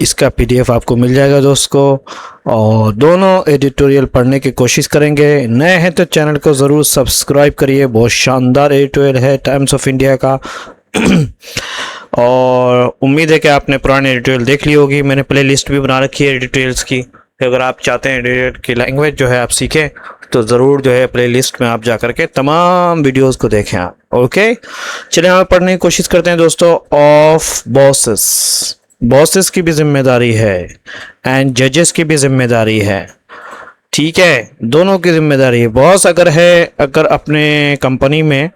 इसका पीडीएफ आपको मिल जाएगा दोस्तों, और दोनों एडिटोरियल पढ़ने की कोशिश करेंगे। नए हैं तो चैनल को ज़रूर सब्सक्राइब करिए, बहुत शानदार एडिटोरियल है टाइम्स ऑफ इंडिया का। और उम्मीद है कि आपने पुरानी एडिटोरियल देख ली होगी। मैंने प्ले लिस्ट भी बना रखी है एडिटोरियल्स की। अगर आप चाहते हैं एडिटोरियल की लैंग्वेज जो है आप सीखें तो ज़रूर जो है प्ले लिस्ट में आप जा करके तमाम वीडियोस को देखें आप। ओके, चलिए हम पढ़ने की कोशिश करते हैं दोस्तों। ऑफ बॉसेस, बॉसेस की भी जिम्मेदारी है एंड जजेस की भी जिम्मेदारी है। ठीक है, दोनों की जिम्मेदारी है। बॉस अगर है, अगर अपने कंपनी में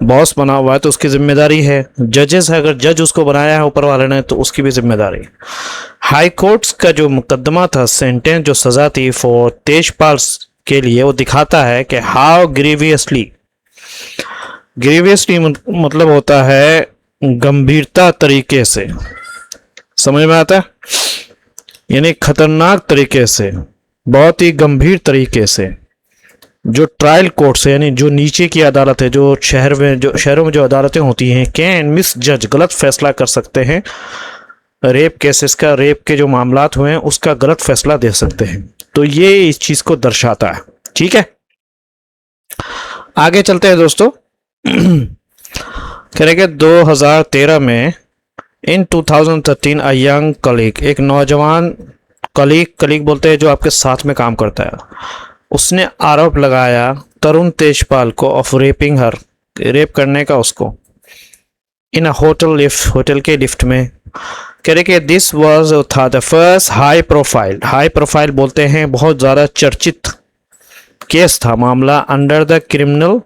बॉस बना हुआ है तो उसकी जिम्मेदारी है। जजेस है, अगर जज उसको बनाया है ऊपर वाले ने तो उसकी भी जिम्मेदारी। हाई कोर्ट्स का जो मुकदमा था, सेंटेंस जो सज़ा थी फॉर तेजपाल के लिए, वो दिखाता है कि हाउ ग्रीवियसली, ग्रीवियसली मतलब होता है गंभीरता तरीके से, समझ में आता है, यानी खतरनाक तरीके से, बहुत ही गंभीर तरीके से जो ट्रायल कोर्ट से, यानी जो नीचे की अदालत है, जो शहरों में जो अदालतें होती हैं, कैन मिस जज, गलत फैसला कर सकते हैं। रेप केसेस का, रेप के जो मामलात हुए हैं उसका गलत फैसला दे सकते हैं। तो ये इस चीज को दर्शाता है। ठीक है, आगे चलते हैं दोस्तों। कह रहे कि 2013 में इन 2013 अ यंग कलीग, एक नौजवान कलीग बोलते हैं जो आपके साथ में काम करता है, उसने आरोप लगाया तरुण तेजपाल को ऑफ रेपिंग हर, रेप करने का उसको, इन अ होटल लिफ्ट, होटल के लिफ्ट में। कह रहे कि दिस वाज था the first high profile, high profile बोलते हैं बहुत ज़्यादा चर्चित केस था, मामला under the criminal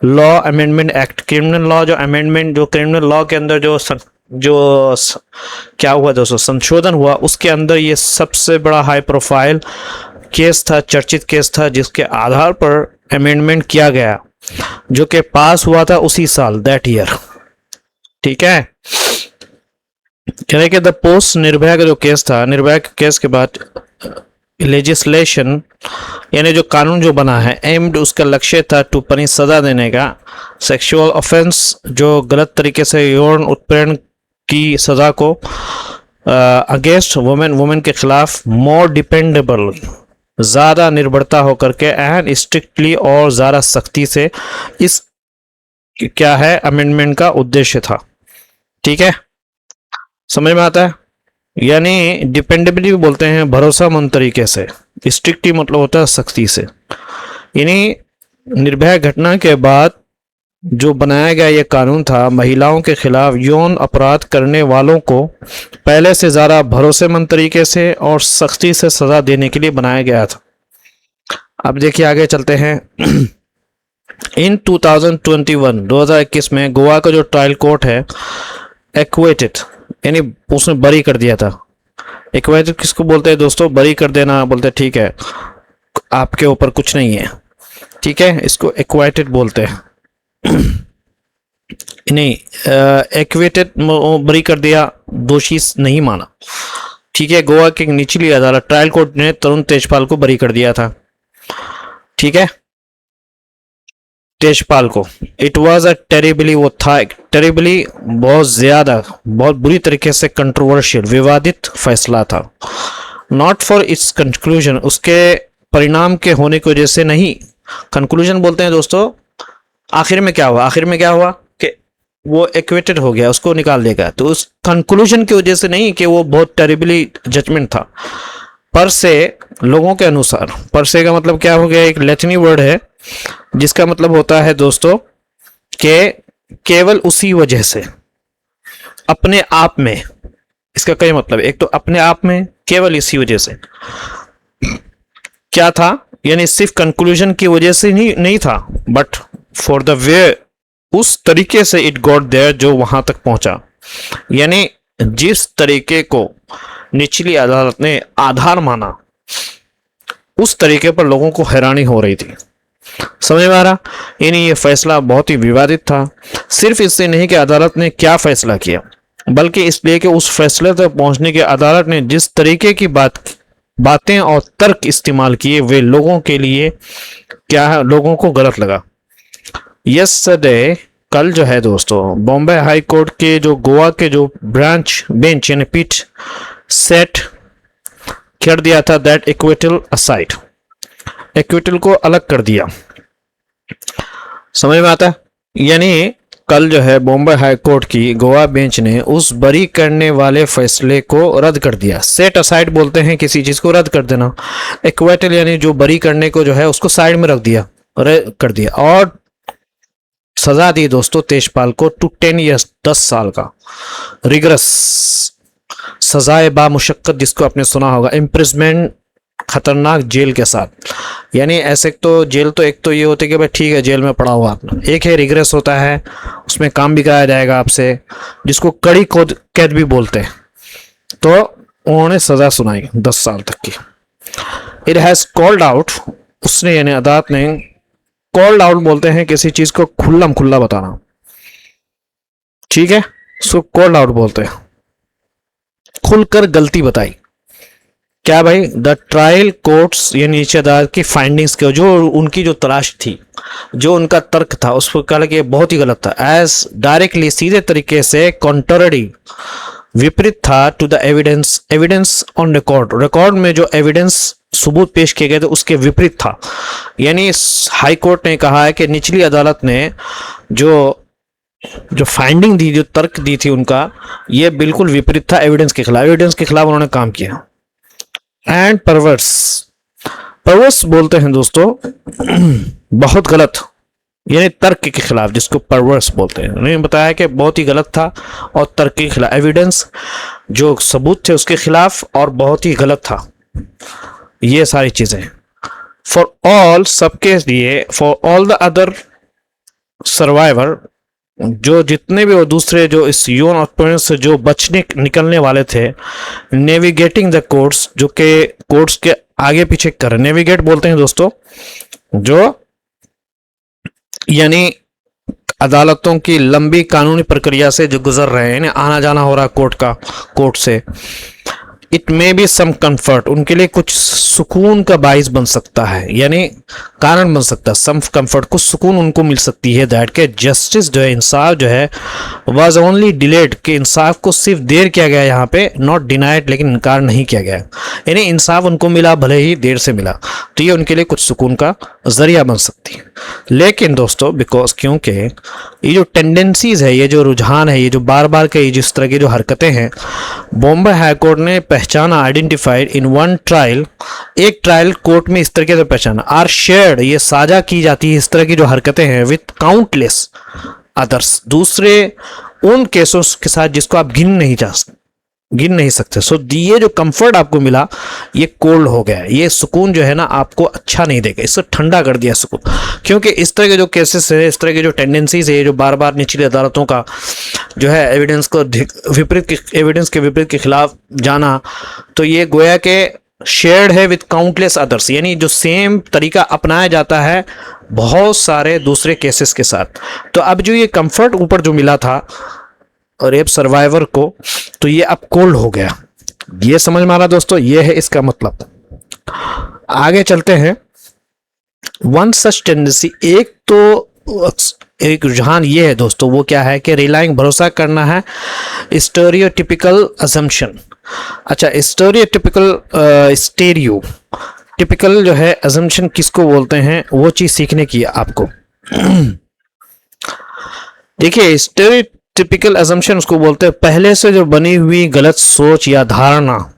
law amendment act. Criminal law जो अमेंडमेंट, जो क्रिमिनल लॉ के अंदर जो क्या हुआ दोस्तों, संशोधन हुआ, उसके अंदर ये सबसे बड़ा हाई प्रोफाइल केस था, चर्चित केस था, जिसके आधार पर अमेंडमेंट किया गया, जो कि पास हुआ था उसी साल, दैट ईयर। ठीक है, कह रहे कि द पोस्ट निर्भया का जो केस था, निर्भया के केस के बाद लेजिस्लेशन, यानी जो कानून जो बना है, एम्ड, उसका लक्ष्य था टू पनिश, सजा देने का, सेक्सुअल ऑफेंस, जो गलत तरीके से यौन उत्पीड़न की सजा को, अगेंस्ट वुमेन, वुमेन के खिलाफ, मोर डिपेंडेबल, ज़्यादा निर्भरता होकर के, एंड स्ट्रिक्टली, और ज़्यादा सख्ती से। इस क्या है अमेंडमेंट का उद्देश्य था। ठीक है, समझ में आता है, यानी डिपेंडेबिलिटी बोलते हैं भरोसामंद तरीके से, स्ट्रिक्टली मतलब होता है सख्ती से। यानी निर्भया घटना के बाद जो बनाया गया ये कानून था, महिलाओं के खिलाफ यौन अपराध करने वालों को पहले से ज़्यादा भरोसेमंद तरीके से और सख्ती से सज़ा देने के लिए बनाया गया था। अब देखिए आगे चलते हैं। इन 2021 में गोवा का जो ट्रायल कोर्ट है, एक्वेटेड, यानी उसने बरी कर दिया था। एक्वेटेड किसको बोलते हैं दोस्तों, बरी कर देना बोलते हैं। ठीक है, आपके ऊपर कुछ नहीं है, ठीक है, इसको एक्वेटेड बोलते हैं। नहीं, एक्वेटेड बरी कर दिया, दोषी नहीं माना। ठीक है, गोवा की निचली अदालत ट्रायल कोर्ट ने तरुण तेजपाल को बरी कर दिया था। ठीक है, तेजपाल को, इट वॉज अ टेरिबली, वो था टेरिबली, बहुत ज्यादा, बहुत बुरी तरीके से कंट्रोवर्शियल, विवादित फैसला था। नॉट फॉर इट्स कंक्लूजन, उसके परिणाम के होने की वजह से नहीं। कंक्लूजन बोलते हैं दोस्तों, आखिर में क्या हुआ, आखिर में क्या हुआ कि वो एक्वेटेड हो गया, उसको निकाल देगा। तो उस कंक्लूजन की वजह से नहीं कि वो बहुत टेरिबली जजमेंट था। पर से, लोगों के अनुसार, पर से का मतलब क्या हो गया, एक लैटिनी वर्ड है जिसका मतलब होता है दोस्तों कि केवल उसी वजह से, अपने आप में, इसका कई मतलब, एक तो अपने आप में, केवल इसी वजह से क्या था, यानी सिर्फ कंक्लूजन की वजह से नहीं था, बट फॉर द वे, उस तरीके से इट गॉट देयर, जो वहां तक पहुंचा। यानी जिस तरीके को निचली अदालत ने आधार माना, उस तरीके पर लोगों को हैरानी हो रही थी। समझ में आ रहा, यानी ये फैसला बहुत ही विवादित था। सिर्फ इससे नहीं कि अदालत ने क्या फैसला किया, बल्कि इसलिए कि उस फैसले तक पहुंचने के अदालत ने जिस तरीके की बातें और तर्क इस्तेमाल किए, वे लोगों के लिए क्या है, लोगों को गलत लगा। यस्टरडे, कल जो है दोस्तों, बॉम्बे हाई कोर्ट के जो गोवा के जो बेंच यानी पीठ सेट कर दिया था दैट इक्विटल असाइड, इक्विटल को अलग कर दिया। समझ में आता है? यानी कल जो है बॉम्बे हाई कोर्ट की गोवा बेंच ने उस बरी करने वाले फैसले को रद्द कर दिया। सेट असाइड बोलते हैं किसी चीज को रद्द कर देना, इक्वेटल यानी जो बरी करने को जो है उसको साइड में रख दिया, कर दिया, और सजा दी दोस्तों तेजपाल को टू 10 ईयर्स, 10 साल का रिगरस सजाए बामुशक्कत, जिसको आपने सुना होगा, इम्प्रिजमेंट, खतरनाक जेल के साथ। यानी ऐसे तो जेल तो एक तो ये होती है कि भाई ठीक है जेल में पड़ा हुआ आपने, एक है रिग्रेस होता है, उसमें काम भी कराया जाएगा आपसे, जिसको कड़ी कैद भी बोलते हैं। तो उन्होंने सजा सुनाई 10 साल तक की। इट हैज कॉल्ड आउट, उसने यानी अदालत ने कॉल्ड आउट बोलते हैं किसी चीज को खुल्लम खुल्ला बताना, ठीक है, उसको कॉल्ड आउट बोलते हैं, खुलकर गलती बताई। क्या भाई? द ट्रायल कोर्ट्स, ये नीचे अदालत की फाइंडिंग्स के जो उनकी जो तलाश थी, जो उनका तर्क था, उस पर कहा कि बहुत ही गलत था। एज डायरेक्टली, सीधे तरीके से, कॉन्ट्ररी, विपरीत था to the evidence, evidence on record, record में जो एविडेंस सबूत पेश किए गए थे उसके विपरीत था। यानी हाई कोर्ट ने कहा है कि निचली अदालत ने जो फाइंडिंग दी, जो तर्क दी थी उनका, ये बिल्कुल विपरीत था एविडेंस के खिलाफ, एविडेंस के खिलाफ उन्होंने काम किया। एंड परवर्स, परवर्स बोलते हैं दोस्तों बहुत गलत, यानी तर्क के खिलाफ, जिसको परवर्स बोलते हैं। उन्होंने बताया कि बहुत ही गलत था और तर्क के खिलाफ, एविडेंस जो सबूत थे उसके खिलाफ, और बहुत ही गलत था। ये सारी चीजें फॉर ऑल, सबके लिए, for all the other survivor, जो जितने भी वो दूसरे जो इस यौन उत्पीड़न से जो बचने निकलने वाले थे, नेविगेटिंग द कोर्ट्स, जो के कोर्ट्स के आगे पीछे कर, नेविगेट बोलते हैं दोस्तों, जो यानी अदालतों की लंबी कानूनी प्रक्रिया से जो गुजर रहे हैं, आना जाना हो रहा कोर्ट से। It may be some comfort, उनके लिए कुछ सुकून का बाइस बन सकता है, यानी कारण बन सकता है, सम कंफर्ट, कुछ सुकून उनको मिल सकती है, दैट के जस्टिस जो है, इंसाफ जो है, वाज ओनली डिलेड, कि इंसाफ को सिर्फ देर किया गया यहाँ पे, नॉट डिनाइड, लेकिन इनकार नहीं किया गया, यानी इंसाफ उनको मिला भले ही देर से मिला, तो ये उनके लिए कुछ सुकून का जरिया बन सकती है। लेकिन दोस्तों बिकॉज, क्योंकि ये जो टेंडेंसीज है, ये जो रुझान है, ये जो बार बार के जिस तरह की जो हरकतें हैं, बॉम्बे हाई कोर्ट ने पहचाना, आइडेंटिफाइड इन वन ट्रायल, एक ट्रायल कोर्ट में इस तरीके से पहचाना, आर शेयर्ड, ये साझा की जाती है इस तरह की जो हरकतें हैं, विथ काउंटलेस अदर्स, दूसरे उन केसों के साथ जिसको आप गिन नहीं सकते। सो ये जो कंफर्ट आपको मिला, ये कोल्ड हो गया, ये सुकून जो है ना आपको अच्छा नहीं देगा, इससे ठंडा कर दिया सुकून। क्योंकि इस तरह के जो केसेस है, इस तरह की जो टेंडेंसीज है, जो बार बार निचली अदालतों का जो है एविडेंस के विपरीत के खिलाफ जाना, तो ये गोया के शेयर्ड है विथ काउंटलेस अदर्स, यानी जो सेम तरीका अपनाया जाता है बहुत सारे दूसरे केसेस के साथ। तो अब जो ये कंफर्ट ऊपर जो मिला था रेप सर्वाइवर को, तो ये अब कोल्ड हो गया। ये समझ में आ रहा दोस्तों, ये है इसका मतलब। आगे चलते हैं। वन सच टेंडेंसी, एक रुझान ये है दोस्तों, वो क्या है कि रिलाइंग, भरोसा करना है, स्टेरियोटिपिकल अजम्पशन। अच्छा, स्टेरियोटिपिकल जो है अजम्पशन किसको बोलते हैं, वो चीज सीखने की है आपको। देखिए, स्टेरियोटिपिकल अजम्पशन उसको बोलते हैं पहले से जो बनी हुई गलत सोच या धारणा,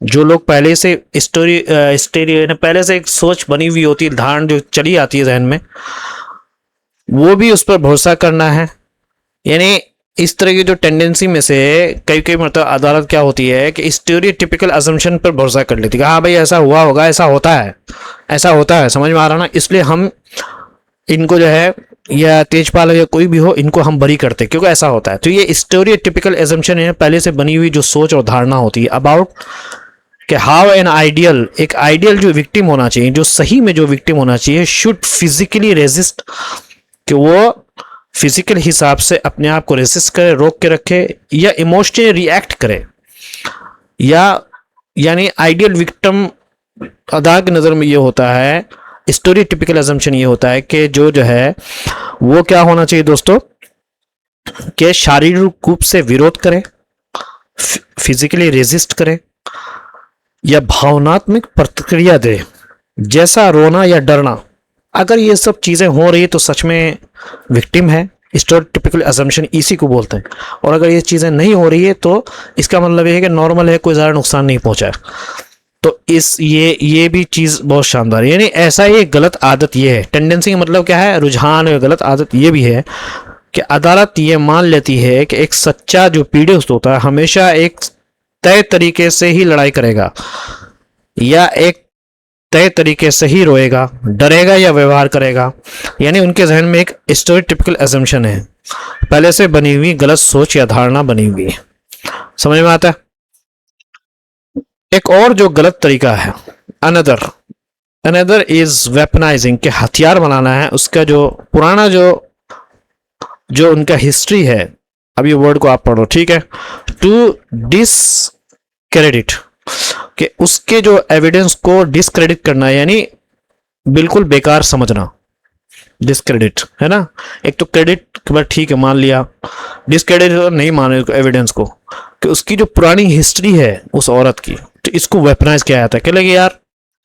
जो लोग पहले से पहले से एक सोच बनी हुई होती है, धारणा जो चली आती है जहन में, वो भी उस पर भरोसा करना है। यानी इस तरह की जो टेंडेंसी में से कई मतलब अदालत क्या होती है कि स्टेरियोटिपिकल अजम्पशन पर भरोसा कर लेती है, हाँ भाई ऐसा हुआ होगा, ऐसा होता है, समझ में आ रहा ना, इसलिए हम इनको जो है, या तेजपाल या कोई भी हो, इनको हम बरी करते हैं क्योंकि ऐसा होता है। तो ये स्टेरियोटिपिकल अजम्पशन है, पहले से बनी हुई जो सोच और धारणा होती है अबाउट कि हाउ एन आइडियल, एक आइडियल जो विक्टिम होना चाहिए, जो सही में जो विक्टिम होना चाहिए, शुड फिजिकली रेजिस्ट, कि वो फिजिकल हिसाब से अपने आप को रेसिस्ट करे, रोक के रखे, या इमोशनली रिएक्ट करे, या यानी आइडियल विक्टिम अदा की नज़र में ये होता है, स्टेरियोटिपिकल अजम्पशन ये होता है कि जो है वो क्या होना चाहिए दोस्तों, कि शारीरिक रूप से विरोध करे, फिजिकली रेजिस्ट करे, या भावनात्मक प्रतिक्रिया दे, जैसा रोना या डरना। अगर ये सब चीजें हो रही है तो सच में विक्टिम है, स्टेरियोटाइपिकल अजम्पशन इसी को बोलते हैं। और अगर ये चीजें नहीं हो रही है तो इसका मतलब ये है कि नॉर्मल है, कोई ज़्यादा नुकसान नहीं पहुंचा है। तो ये भी चीज बहुत शानदार है। यानी ऐसा ये गलत आदत ये है, टेंडेंसी का मतलब क्या है, रुझान या गलत आदत ये भी है कि अदालत ये मान लेती है कि एक सच्चा जो पीड़ित होता है हमेशा एक तय तरीके से ही लड़ाई करेगा या एक तय तरीके से ही रोएगा, डरेगा या व्यवहार करेगा। यानी उनके जहन में एक स्टेरियोटाइपिकल अजम्पशन है, पहले से बनी हुई गलत सोच या धारणा बनी हुई है। समझ में आता है? एक और जो गलत तरीका है, अनदर इज वेपनाइजिंग, के हथियार बनाना है उसका जो पुराना जो उनका हिस्ट्री है। अब ये वर्ड को आप पढ़ो, ठीक है। टू डिसक्रेडिट, कि उसके जो एविडेंस को डिसक्रेडिट करना, यानी बिल्कुल बेकार समझना। डिसक्रेडिट है ना, एक तो क्रेडिट ठीक है मान लिया, डिसक्रेडिट नहीं माने एविडेंस को, कि उसकी जो पुरानी हिस्ट्री है उस औरत की, तो इसको वेपनाइज किया जाता है। कह लगे यार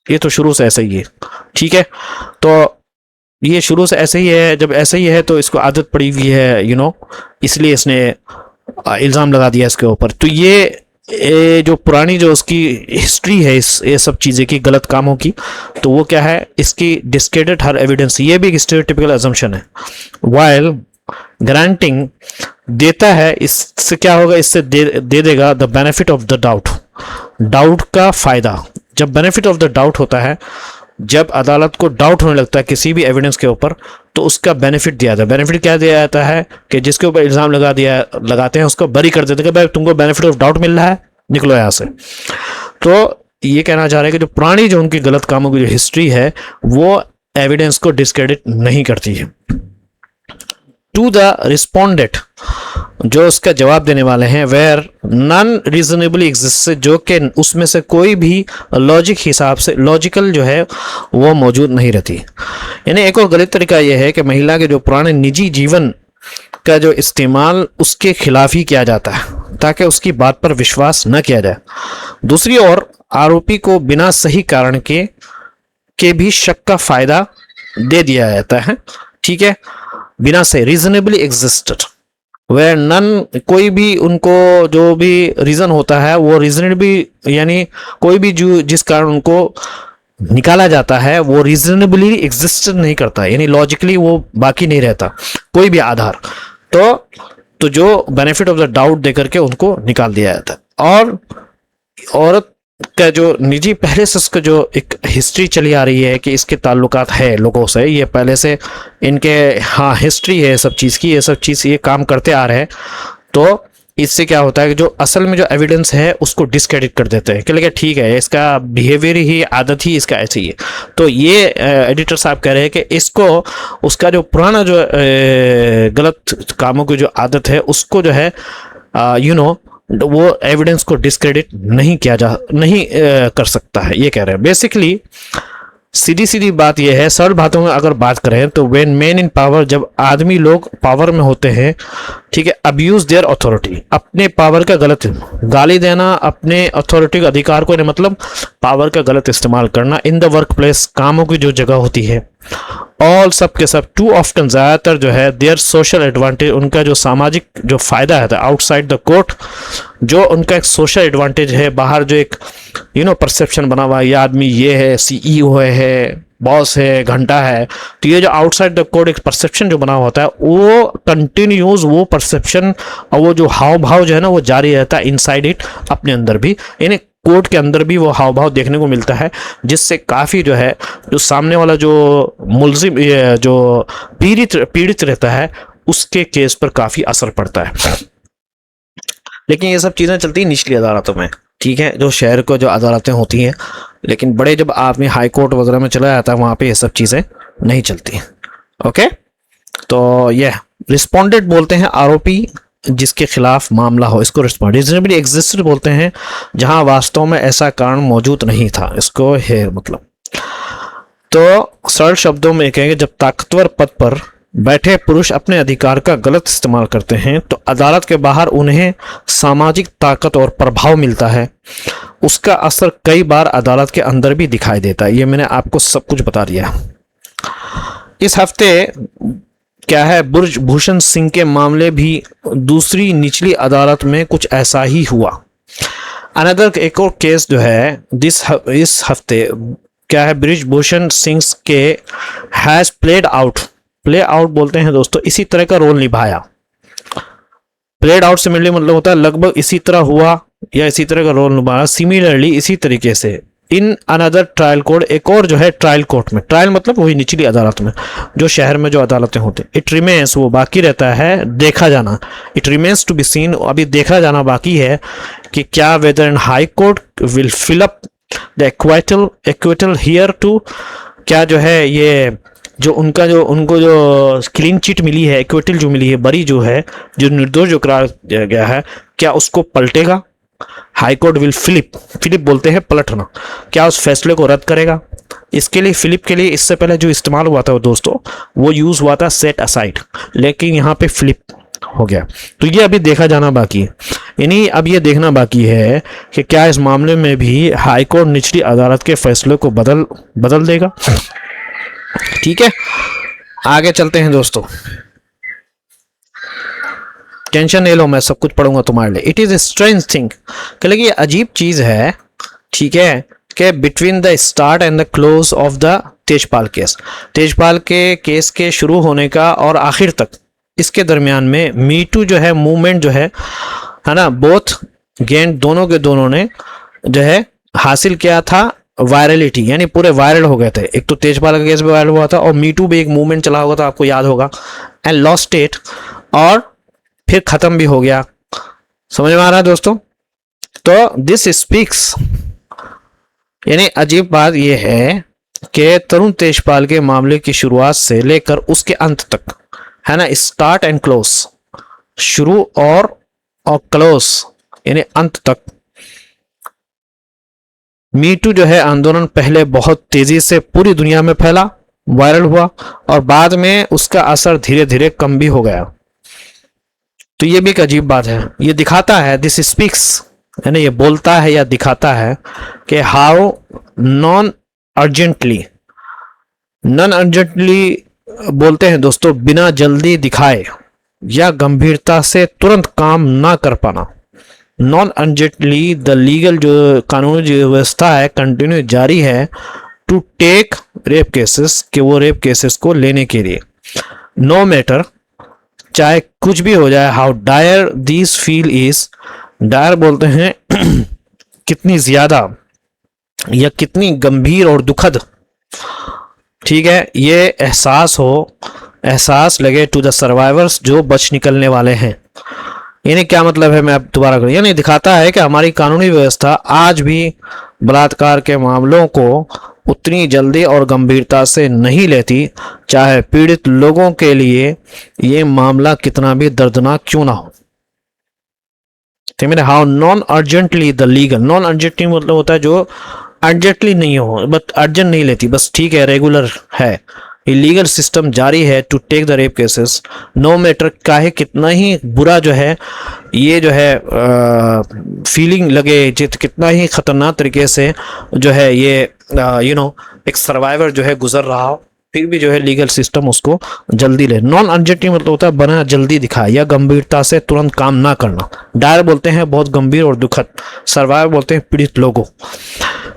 ये तो शुरू से ऐसा ही है, ठीक है, तो ये शुरू से ऐसे ही है, जब ऐसे ही है तो इसको आदत पड़ी हुई है, इसलिए इसने इल्ज़ाम लगा दिया इसके ऊपर। तो ये जो पुरानी जो उसकी हिस्ट्री है ये सब चीज़ें की, गलत कामों की, तो वो क्या है, इसकी डिस्क्रेडिट हर एविडेंस, ये भी एक स्टेरियोटाइपिकल अजम्पशन है। वाइल ग्रांटिंग देता है, इससे क्या होगा, इससे दे देगा the benefit of the doubt, doubt का फायदा। जब बेनिफिट ऑफ द डाउट होता है, जब अदालत को डाउट होने लगता है किसी भी एविडेंस के ऊपर, तो उसका बेनिफिट दिया जाता है। बेनिफिट क्या दिया जाता है कि जिसके ऊपर इल्ज़ाम लगाते हैं उसको बरी कर देते हैं कि भाई तुमको बेनिफिट ऑफ डाउट मिल रहा है, निकलो यहाँ से। तो ये कहना चाह रहे हैं कि जो पुरानी जो उनकी गलत कामों की जो हिस्ट्री है वो एविडेंस को डिस्क्रेडिट नहीं करती है। टू द रिस्पोंडेंट, जो उसका जवाब देने वाले हैं, वेयर नॉन रीजनेबली एग्जिस्ट, जो कि उसमें से कोई भी लॉजिक हिसाब से लॉजिकल जो है वो मौजूद नहीं रहती। यानी एक और गलत तरीका यह है कि महिला के जो पुराने निजी जीवन का जो इस्तेमाल उसके खिलाफ ही किया जाता है ताकि उसकी बात पर विश्वास न किया जाए। दूसरी ओर आरोपी को बिना सही कारण के भी शक का फायदा दे दिया जाता है, ठीक है, बिना से रीजनेबली एग्जिस्टेड, वह नन, कोई भी उनको जो भी रीजन होता है वो रीजनेबली, यानी कोई भी जो जिस कारण उनको निकाला जाता है वो रीजनेबली एग्जिस्ट नहीं करता, यानी लॉजिकली वो बाकी नहीं रहता कोई भी आधार, तो जो बेनिफिट ऑफ द डाउट देकर के उनको निकाल दिया जाता है। और औरत का जो निजी पहले से उसका जो एक हिस्ट्री चली आ रही है कि इसके ताल्लुकात है लोगों से, ये पहले से इनके हिस्ट्री है सब चीज़ की, ये सब चीज़ ये काम करते आ रहे हैं, तो इससे क्या होता है कि जो असल में जो एविडेंस है उसको डिस्क्रेडिट कर देते हैं कि लगे ठीक है इसका बिहेवियर ही, आदत ही इसका ऐसे ही है। तो ये एडिटर साहब कह रहे हैं कि इसको उसका जो पुराना जो गलत कामों की जो आदत है उसको जो है वो एविडेंस को डिस्क्रेडिट नहीं कर सकता है, ये कह रहे हैं। बेसिकली सीधी बात यह है, सरल बातों में अगर बात करें तो व्हेन मेन इन पावर, जब आदमी लोग पावर में होते हैं, ठीक है, अब्यूज देयर अथॉरिटी, अपने पावर का गलत गाली देना, अपने अथॉरिटी का अधिकार को, मतलब पावर का गलत इस्तेमाल करना इन द वर्क प्लेस, कामों की जो जगह होती है, ऑल सब के सब, टू ऑफ्टन, ज़्यादातर जो है, देयर सोशल एडवांटेज, उनका जो सामाजिक जो फायदा है आउटसाइड द कोर्ट, जो उनका एक सोशल एडवांटेज है, बाहर जो एक परसेप्शन बना हुआ है, ये आदमी ये है, सीईओ है, बॉस है, घंटा है, तो ये जो आउटसाइड द कोर्ट एक परसेप्शन जो बना होता है वो कंटिन्यूज, वो परसेप्शन और वो जो हाव भाव जो है ना वो जारी रहता है इनसाइड इट, अपने अंदर भी, यानी कोर्ट के अंदर भी वो हाव भाव देखने को मिलता है, जिससे काफ़ी जो है जो सामने वाला जो मुलजिम जो पीड़ित रहता है उसके केस पर काफ़ी असर पड़ता है। लेकिन ये सब चीज़ें चलती हैं निचली अदालतों में, ठीक है, जो शहर को जो अदालतें होती हैं, लेकिन बड़े जब आदमी हाई कोर्ट वगैरह में चला जाता है वहाँ पे ये सब चीज़ें नहीं चलती। ओके, तो ये रिस्पोंडेंट बोलते हैं आरोपी जिसके खिलाफ मामला हो, इसको रीजनेबली एग्जिस्टेड बोलते हैं जहां वास्तव में ऐसा कारण मौजूद नहीं था, इसको है मतलब। तो सरल शब्दों में कहेंगे जब ताकतवर पद पर बैठे पुरुष अपने अधिकार का गलत इस्तेमाल करते हैं तो अदालत के बाहर उन्हें सामाजिक ताकत और प्रभाव मिलता है। उसका असर कई बार अदालत के अंदर भी दिखाई देता है। ये मैंने आपको सब कुछ बता दिया। इस हफ्ते क्या है, ब्रजभूषण सिंह के मामले भी दूसरी निचली अदालत में कुछ ऐसा ही हुआ। अनदर एक और केस जो है इस हफ्ते क्या है, ब्रजभूषण सिंह के हैज प्लेड आउट बोलते हैं दोस्तों, इसी तरह का रोल निभाया। प्लेड आउट से मिलने मतलब होता है लगभग इसी तरह हुआ या इसी तरह का रोल निभाया, सिमिलरली इसी तरीके से। इन अनदर ट्रायल कोर्ट, एक और जो है ट्रायल कोर्ट में, ट्रायल मतलब वही निचली अदालत में, जो शहर में जो अदालतें होती, इट रिमेन्स, वो बाकी रहता है, देखा जाना, it remains to be seen, अभी देखा जाना बाकी है कि क्या whether and high court will fill up the acquittal here to, क्या जो है ये जो उनको जो क्लीन चिट मिली है, एक्विटल जो मिली है, बरी जो है, जो निर्दोष जो करार दिया गया है, क्या उसको पलटेगा? हाई कोर्ट विल फिलिप बोलते हैं पलटना, क्या उस फैसले को रद्द करेगा? इसके लिए फिलिप के लिए इससे पहले जो इस्तेमाल हुआ था दोस्तों, वो यूज हुआ था सेट असाइड, लेकिन यहाँ पे फिलिप हो गया। तो ये अभी देखा जाना बाकी है, यानी अब ये देखना बाकी है कि क्या इस मामले में भी हाई कोर्ट निचली अदालत के फैसले को बदल देगा। ठीक है, आगे चलते हैं दोस्तों। टेंशन नहीं लो, मैं सब कुछ पढ़ूंगा तुम्हारे लिए। It is a strange thing, ये अजीब चीज है, ठीक है, कि between the start and the close of the Tejpal case, Tejpal के केस के शुरू होने का और आखिर तक, इसके दरमियान में मी टू जो है मूवमेंट जो है ना, बोथ गेन, दोनों के दोनों ने जो है हासिल किया था वायरलिटी, यानी पूरे वायरल हो गए थे। एक तो तेजपाल का केस भी वायरल हुआ था और मी टू भी एक मूवमेंट चला हुआ था, आपको याद होगा, एंड लॉस्ट इट, और फिर खत्म भी हो गया। समझ में आ रहा है दोस्तों? तो दिस स्पीक्स, यानी अजीब बात यह है कि तरुण तेजपाल के मामले की शुरुआत से लेकर उसके अंत तक, है ना, स्टार्ट एंड क्लोज, शुरू और क्लोज यानी अंत तक, मी टू जो है आंदोलन पहले बहुत तेजी से पूरी दुनिया में फैला, वायरल हुआ, और बाद में उसका असर धीरे धीरे कम भी हो गया। तो ये भी एक अजीब बात है। ये दिखाता है, दिस स्पीक्स, यानी ये बोलता है या दिखाता है कि हाउ नॉन अर्जेंटली बोलते हैं दोस्तों, बिना जल्दी दिखाए या गंभीरता से तुरंत काम ना कर पाना। नॉन अर्जेंटली द लीगल जो कानूनी जो व्यवस्था है कंटिन्यू जारी है टू टेक रेप केसेस, कि वो रेप केसेस को लेने के लिए, नो मैटर, चाहे कुछ भी हो जाए, how dire this feel is, dire बोलते हैं कितनी ज्यादा या कितनी गंभीर और दुखद, ठीक है, ये एहसास लगे टू द सर्वाइवर्स, जो बच निकलने वाले हैं। यानी क्या मतलब है, मैं अब दोबारा करूँ, यानी दिखाता है कि हमारी कानूनी व्यवस्था आज भी बलात्कार के मामलों को उतनी जल्दी और गंभीरता से नहीं लेती, चाहे पीड़ित लोगों के लिए ये मामला कितना भी दर्दनाक क्यों ना हो। ठीक है, how non urgently the legal, non urgently मतलब होता है जो अर्जेंटली नहीं हो, बट अर्जेंट नहीं लेती, बस ठीक है, रेगुलर है, इलीगल सिस्टम जारी है to take the rape cases, no matter, काहे कितना ही बुरा जो है ये जो है फीलिंग लगे, कितना ही खतरनाक तरीके से जो है ये एक सर्वाइवर जो है गुजर रहा हो, फिर भी जो है लीगल सिस्टम उसको जल्दी ले। नॉन अर्जेंटली मतलब होता है बना जल्दी दिखाए या गंभीरता से तुरंत काम ना करना। डायर बोलते हैं बहुत गंभीर और दुखद, सर्वाइवर बोलते हैं पीड़ित लोगों।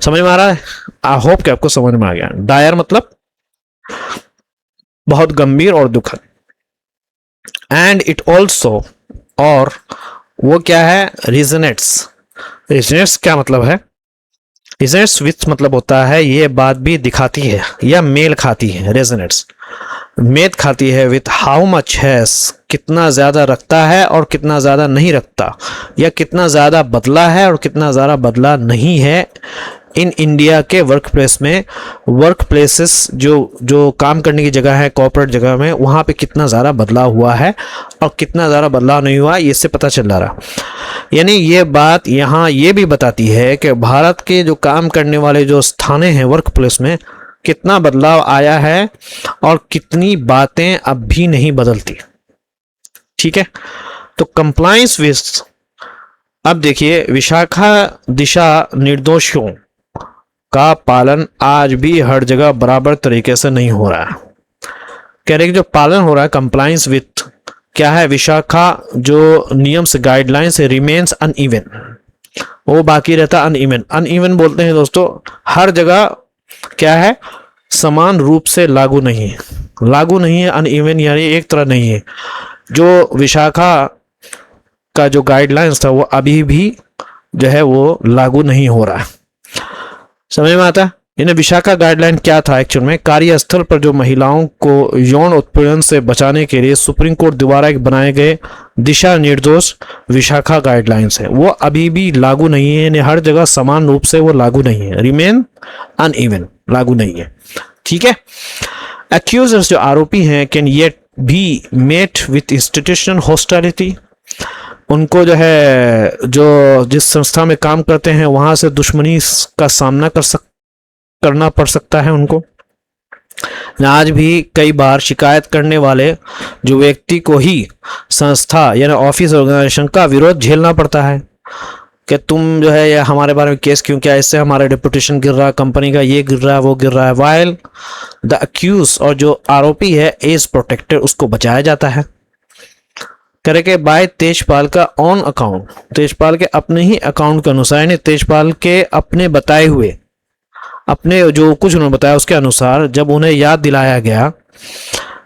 समझ में आ रहा है? आई होप कि आपको समझ में आ गया। डायर मतलब बहुत गंभीर और दुखद, एंड इट ऑल्सो, और वो क्या है, रिजनेट्स क्या मतलब है, रिजनेट्स विथ मतलब होता है ये बात भी दिखाती है या मेल खाती है, रेजनेट्स मेल खाती है विथ हाउ मच हैज, कितना ज्यादा रखता है और कितना ज्यादा नहीं रखता, या कितना ज्यादा बदला है और कितना ज्यादा बदला नहीं है इन इंडिया के वर्क प्लेस में। वर्क प्लेसेस जो काम करने की जगह है, कॉर्पोरेट जगह में, वहाँ पे कितना ज़्यादा बदलाव हुआ है और कितना ज़्यादा बदलाव नहीं हुआ, ये इससे पता चल रहा। यानी ये बात यहाँ ये भी बताती है कि भारत के जो काम करने वाले जो स्थाने हैं वर्क प्लेस में, कितना बदलाव आया है और कितनी बातें अब भी नहीं बदलती। ठीक है, तो कंप्लायंस विथ, अब देखिए विशाखा दिशा निर्देशों का पालन आज भी हर जगह बराबर तरीके से नहीं हो रहा है। कह रहे कि जो पालन हो रहा है कंप्लायंस विथ क्या है, विशाखा जो नियम से गाइडलाइन से रिमेन्स अनइवन, वो बाकी रहता अनइवन। अनइवन बोलते हैं दोस्तों हर जगह क्या है, समान रूप से लागू नहीं है, लागू नहीं है, अनइवन यानी एक तरह नहीं है। जो विशाखा का जो गाइडलाइंस था वो अभी भी जो है वो लागू नहीं हो रहा है। समझ में आता है? इन्हें विशाखा गाइडलाइन क्या था एक्चुअल में, कार्यस्थल पर जो महिलाओं को यौन उत्पीड़न से बचाने के लिए सुप्रीम कोर्ट द्वारा एक बनाए गए दिशा निर्देश विशाखा गाइडलाइंस है, वो अभी भी लागू नहीं है। इन्हें हर जगह समान रूप से वो लागू नहीं है, रिमेन अनइवन, लागू नहीं है। ठीक है, एक्यूजर्स जो आरोपी हैं can yet be met with institutional hostility, उनको जो है जो जिस संस्था में काम करते हैं वहां से दुश्मनी का सामना करना पड़ सकता है उनको। आज भी कई बार शिकायत करने वाले जो व्यक्ति को ही संस्था यानी ऑफिस ऑर्गेनाइजेशन का विरोध झेलना पड़ता है कि तुम जो है या हमारे बारे में केस क्यों किया, इससे हमारा रेपुटेशन गिर रहा है, कंपनी का ये गिर रहा है, वो गिर रहा है। वाइल द अक्यूज और जो आरोपी है इज प्रोटेक्टेड, उसको बचाया जाता है। करे के बाय तेजपाल का ऑन अकाउंट, तेजपाल के अपने ही अकाउंट के अनुसार, यानी तेजपाल के अपने बताए हुए, अपने जो कुछ उन्होंने बताया उसके अनुसार जब उन्हें याद दिलाया गया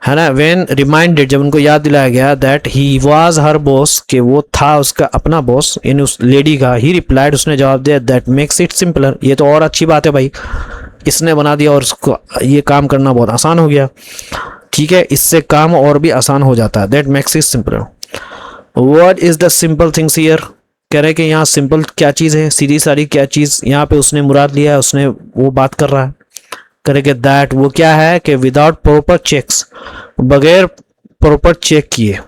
है ना, व्हेन रिमाइंडेड, जब उनको याद दिलाया गया that he was her boss, कि वो था उसका अपना बॉस, इन उस लेडी का, ही रिप्लाइड, उसने जवाब दिया दैट मेक्स इट सिंपलर, ये तो और अच्छी बात है भाई, इसने बना दिया और उसको ये काम करना बहुत आसान हो गया। ठीक है, इससे काम और भी आसान हो जाता है, that makes it simpler. What is the simple things here, कह रहे कि यहाँ सिंपल क्या चीज़ है, सीधी सारी क्या चीज़ यहाँ पे उसने मुराद लिया है, उसने वो बात कर रहा है। करेंगे दैट वो क्या है कि विदाउट प्रॉपर चेक्स, बगैर प्रॉपर चेक किए।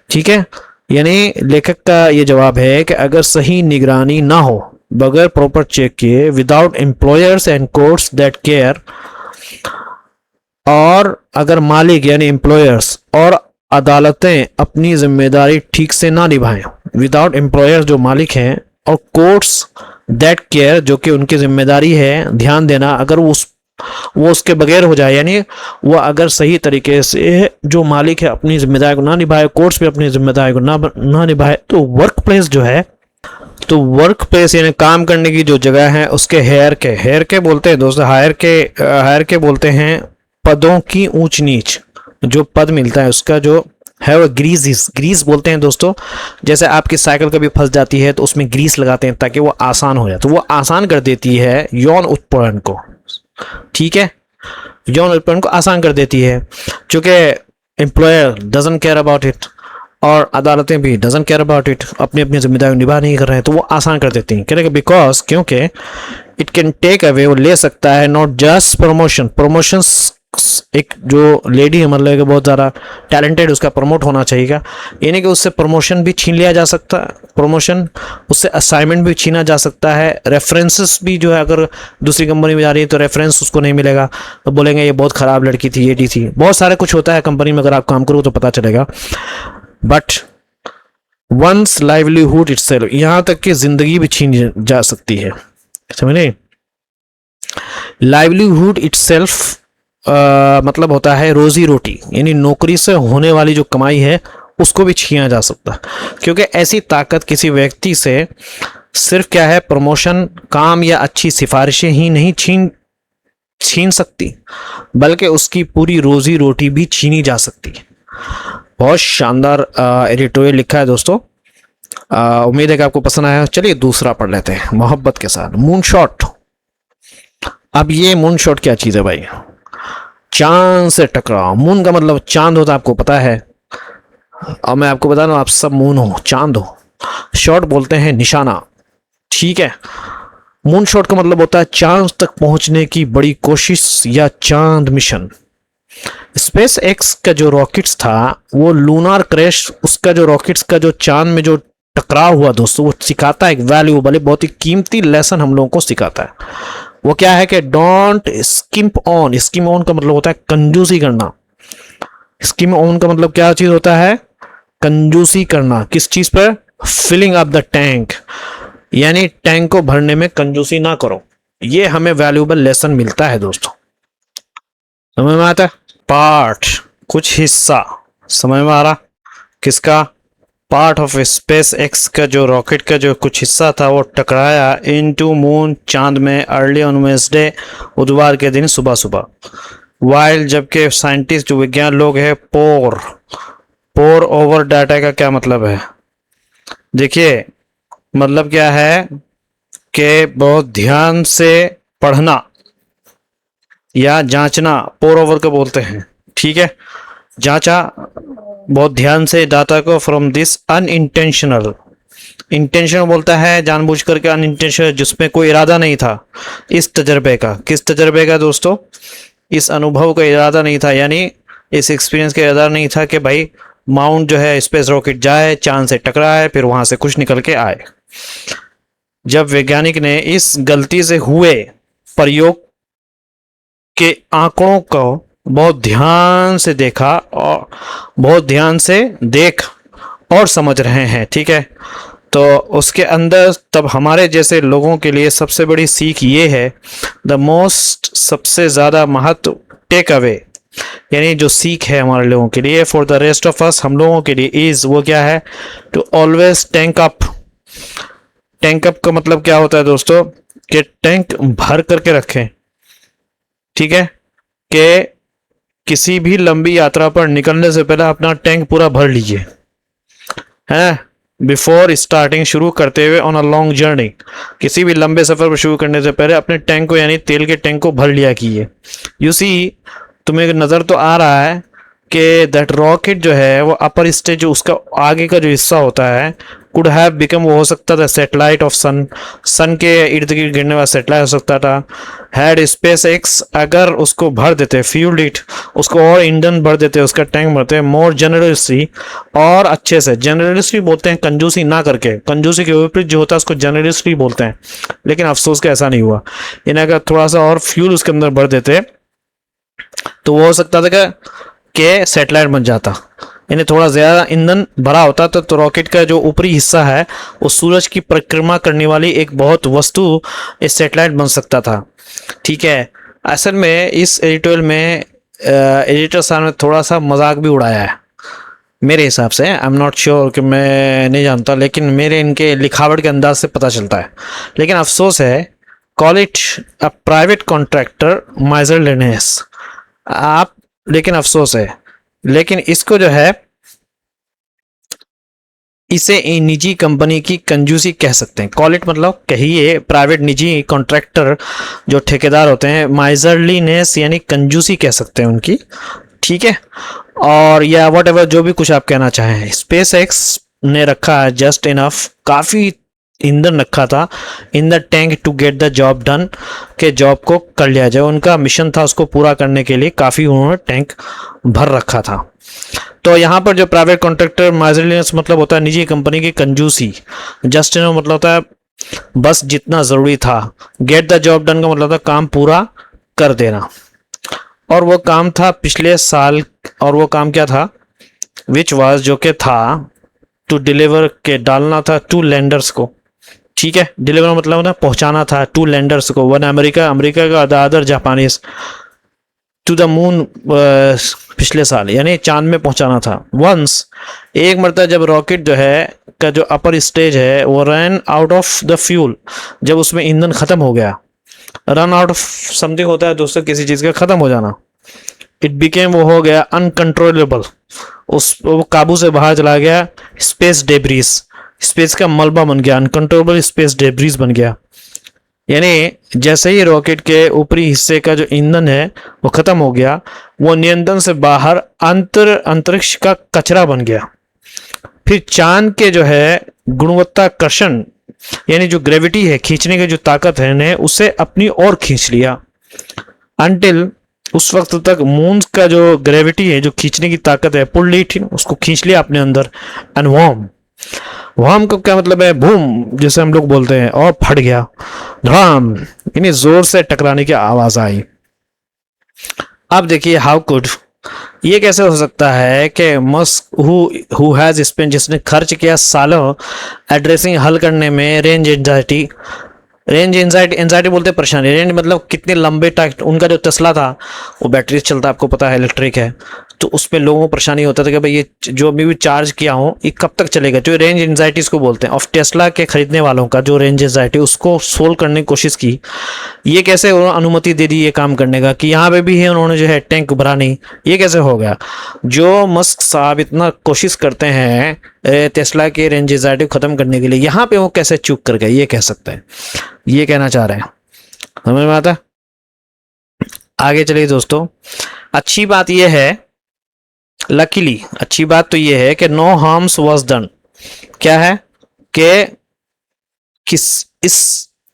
ठीक है, यानी लेखक का ये जवाब है कि अगर सही निगरानी ना हो, बगैर प्रॉपर चेक किए, without employers and courts that care, और अगर मालिक यानी एम्प्लॉयर्स और अदालतें अपनी जिम्मेदारी ठीक से ना निभाएं, विदाउट एम्प्लॉयर्स जो मालिक हैं और कोर्ट्स दैट केयर जो कि उनकी जिम्मेदारी है ध्यान देना, अगर वो उसके बगैर हो जाए, यानी वो अगर सही तरीके से जो मालिक है अपनी जिम्मेदारी को ना निभाए, कोर्ट्स भी अपनी जिम्मेदारी को ना निभाए, तो वर्क प्लेस जो है, तो वर्क प्लेस यानी काम करने की जो जगह है उसके हेयर के बोलते हैं दोस्तों, हायर के बोलते हैं पदों की ऊंच नीच, जो पद मिलता है उसका जो है वो ग्रीस बोलते हैं दोस्तों। जैसे आपकी साइकिल कभी फंस जाती है तो उसमें ग्रीस लगाते हैं ताकि वो आसान हो जाए, तो वो आसान कर देती है यौन उत्पीड़न को। ठीक है, यौन उत्पीड़न को आसान कर देती है, क्योंकि employer doesn't care about it और अदालतें भी डजंट केयर अबाउट इट, अपनी अपनी जिम्मेदारी निभा नहीं कर रहे हैं, तो वो आसान कर देती हैं। कह बिकॉज क्योंकि इट कैन टेक अवे, वो ले सकता है नॉट जस्ट प्रमोशंस, एक जो लेडी है मतलब कि बहुत ज़्यादा टैलेंटेड, उसका प्रमोट होना चाहिए, यानी कि उससे प्रमोशन भी छीन लिया जा सकता है, प्रमोशन उससे असाइनमेंट भी छीना जा सकता है, रेफरेंसेस भी जो है अगर दूसरी कंपनी में जा रही है तो रेफरेंस उसको नहीं मिलेगा, तो बोलेंगे ये बहुत ख़राब लड़की थी, ये थी, बहुत सारे कुछ होता है कंपनी में, अगर आप काम करो तो पता चलेगा। बट वंस लाइवलीहुड इटसेल्फ, यहाँ तक कि जिंदगी भी छीन जा सकती है, समझे। लाइवलीहुड इटसेल्फ मतलब होता है रोजी रोटी, यानी नौकरी से होने वाली जो कमाई है उसको भी छीना जा सकता है, क्योंकि ऐसी ताकत किसी व्यक्ति से सिर्फ क्या है प्रमोशन, काम या अच्छी सिफारिशें ही नहीं छीन सकती, बल्कि उसकी पूरी रोजी रोटी भी छीनी जा सकती है। बहुत शानदार एडिटोरियल लिखा है दोस्तों, उम्मीद है कि आपको पसंद आया। चलिए दूसरा पढ़ लेते हैं मोहब्बत के साथ, मून शॉट। अब ये मून शॉट क्या चीज़ है भाई, चांद से टकराव। मून का मतलब चांद होता है, आपको पता है, और मैं आपको बता रहा हूं आप सब मून हो, चांद हो। शॉट बोलते हैं निशाना, ठीक है। मून शॉट का मतलब होता है चांद तक पहुंचने की बड़ी कोशिश या चांद मिशन। स्पेस एक्स का जो रॉकेट्स था वो लूनार क्रैश, उसका जो रॉकेट्स का जो चांद में जो टकराव हुआ दोस्तों, वो सिखाता है एक वैल्यूएबल, बहुत ही कीमती लेसन हम लोगों को सिखाता है। वो क्या है कि डोंट स्किम्प ऑन। स्किम ऑन का मतलब होता है कंजूसी करना। स्किम ऑन का मतलब क्या चीज होता है? कंजूसी करना। किस चीज पर? फिलिंग अप द टैंक, यानी टैंक को भरने में कंजूसी ना करो। ये हमें वैल्यूएबल लेसन मिलता है दोस्तों। समझ में आता है? पार्ट, कुछ हिस्सा। समझ में आ रहा? किसका? पार्ट ऑफ स्पेस एक्स का जो रॉकेट का जो कुछ हिस्सा था वो टकराया इनटू मून, चांद में, अर्ली ऑन वेडनेसडे, बुधवार के दिन सुबह सुबह। वाइल, जबकि साइंटिस्ट जो विज्ञान लोग हैं, पोर ओवर डाटा का क्या मतलब है? देखिए मतलब क्या है कि बहुत ध्यान से पढ़ना या जांचना, पोर ओवर को बोलते हैं। ठीक है, जांचा बहुत ध्यान से डाटा को फ्रॉम दिस अनइंटेंशनल। इंटेंशनल बोलता है जानबूझ करके, अनइंटेंशनल जिसमें कोई इरादा नहीं था। इस तजर्बे का, किस तजर्बे का दोस्तों? इस अनुभव का इरादा नहीं था, यानी इस एक्सपीरियंस का इरादा नहीं था कि भाई माउंट जो है स्पेस रॉकेट जाए, चांद से टकराए, फिर वहां से कुछ निकल के आए। जब वैज्ञानिक ने इस गलती से हुए प्रयोग के आंकड़ों को बहुत ध्यान से देखा और बहुत ध्यान से देख और समझ रहे हैं, ठीक है, तो उसके अंदर तब हमारे जैसे लोगों के लिए सबसे बड़ी सीख ये है, द मोस्ट, सबसे ज़्यादा महत्व, टेक अवे, यानी जो सीख है हमारे लोगों के लिए, for the rest of us, हम लोगों के लिए, इज़, वो क्या है? To always tank up. Tank up का मतलब क्या होता है दोस्तों? कि टैंक भर करके रखें। ठीक है, कि किसी भी लंबी यात्रा पर निकलने से पहले अपना टैंक पूरा भर लीजिए, है, बिफोर स्टार्टिंग, शुरू करते हुए, ऑन अ लॉन्ग जर्नी, किसी भी लंबे सफर पर शुरू करने से पहले अपने टैंक को, यानी तेल के टैंक को भर लिया कीजिए। यू सी, तुम्हें नज़र तो आ रहा है कि दैट रॉकेट जो है वो अपर स्टेज, जो उसका आगे का जो हिस्सा होता है, कुड हैव बिकम, वो हो सकता था सैटेलाइट ऑफ सन, सन के इर्द गिर्द गिरने वाला सैटेलाइट हो सकता था। हैड स्पेस एक्स, अगर उसको भर देते, फ्यूल्ड इट, उसको और ईंधन भर देते, उसका टैंक भरते, मोर जनरसली, और अच्छे से। जनरसली बोलते हैं कंजूसी ना करके, कंजूसी के विपरीत जो होता है उसको जनरसली बोलते हैं, लेकिन अफसोस का ऐसा नहीं हुआ। इन्हें अगर थोड़ा सा और फ्यूल उसके अंदर भर देते तो वो हो सकता था कि सैटेलाइट बन जाता। इन्हें थोड़ा ज़्यादा ईंधन भरा होता तो रॉकेट का जो ऊपरी हिस्सा है वो सूरज की परिक्रमा करने वाली एक बहुत वस्तु, इस सैटेलाइट बन सकता था। ठीक है, असल में इस एडिटोरियल में एडिटर साहब ने थोड़ा सा मजाक भी उड़ाया है मेरे हिसाब से। आई एम नॉट श्योर, कि मैं नहीं जानता, लेकिन मेरे इनके लिखावट के अंदाज से पता चलता है। लेकिन अफसोस है, call it a private contractor miserliness आप, लेकिन अफसोस है, लेकिन इसको जो है, इसे निजी कंपनी की कंजूसी कह सकते हैं। कॉल इट मतलब कहिए प्राइवेट, निजी कॉन्ट्रैक्टर जो ठेकेदार होते हैं, माइजरलीनेस यानी कंजूसी कह सकते हैं उनकी। ठीक है, और या वट एवर जो भी कुछ आप कहना चाहें। स्पेस एक्स ने रखा है जस्ट इनफ, काफ़ी ईंधन रखा था in the tank to get the job done, के जॉब को कर लिया जाए। उनका मिशन था, उसको पूरा करने के लिए काफ़ी उन्होंने टैंक भर रखा था। तो यहाँ पर जो प्राइवेट कॉन्ट्रैक्टर, माइजरलीनेस मतलब होता है निजी कंपनी की कंजूसी, जस्ट इनफ मतलब होता है बस जितना ज़रूरी था, गेट द जॉब डन का मतलब था काम पूरा कर देना। और वो काम था पिछले साल, और वो काम क्या था? विच वाज, जो कि था, टू डिलीवर, के डालना था टू लैंडर्स को। ठीक है, डिलीवर मतलब ना पहुंचाना था, टू लैंडर्स को, वन अमेरिका, अमेरिका का, the other Japanese, to the moon, पिछले साल, यानी चांद में पहुंचाना था। वंस, एक मरतबा जब रॉकेट जो है का जो अपर स्टेज है वो run out of the fuel, जब उसमें ईंधन खत्म हो गया, रन आउट ऑफ समथिंग होता है दोस्तों, किसी चीज का खत्म हो जाना, इट बिकेम, वो हो गया अनकंट्रोलेबल, उस वो काबू से बाहर चला गया, स्पेस डेब्रीज, स्पेस का मलबा बन गया, अनकंट्रोलेबल स्पेस डेब्रीज बन गया। यानी जैसे ही रॉकेट के ऊपरी हिस्से का जो ईंधन है वो खत्म हो गया, वो नियंत्रण से बाहर अंतरिक्ष का कचरा बन गया। फिर चांद के जो है गुणवत्ताकर्षण, यानी जो ग्रेविटी है, खींचने की जो ताकत है, ने उसे अपनी ओर खींच लिया। अनटिल, उस वक्त तक मून का जो ग्रेविटी है, जो खींचने की ताकत है, पुल इट, उसको खींच लिया अपने अंदर, एंड वार्म, वाम का क्या मतलब है? बूम, जैसे हम लोग बोलते हैं, और फट गया, धड़ाम, यानी जोर से टकराने की आवाज आई। अब देखिए, हाउ कुड, ये कैसे हो सकता है कि मस्क हु हैज स्पेंड, जिसने खर्च किया सालों एड्रेसिंग, हल करने में range anxiety, range anxiety, anxiety बोलते हैं परेशानी, रेंज मतलब कितने लंबे टाइम, उनका जो टेस्ला था वो बैटरी से चलता है, आपको पता है इलेक्ट्रिक है, तो उसमें लोगों को परेशानी होता था कि भाई ये जो अभी भी चार्ज किया हूँ ये कब तक चलेगा, जो रेंज एंजाइटी इसको बोलते हैं। और टेस्ला के खरीदने वालों का जो रेंज एंजाइटी, उसको सोल्व करने की कोशिश की। ये कैसे उन्होंने अनुमति दे दी ये काम करने का, कि यहाँ पे भी है उन्होंने जो है टैंक भरा नहीं, ये कैसे हो गया? जो मस्क साहब इतना कोशिश करते हैं टेस्ला के रेंज एंजाइटी खत्म करने के लिए, यहाँ पे वो कैसे चूक कर गए, ये कह सकते हैं, ये कहना चाह रहे हैं। समझ में आता है? आगे चलिए दोस्तों, अच्छी बात यह है, लकीली अच्छी बात तो यह है कि नो हार्म्स वाज डन। क्या है कि किस इस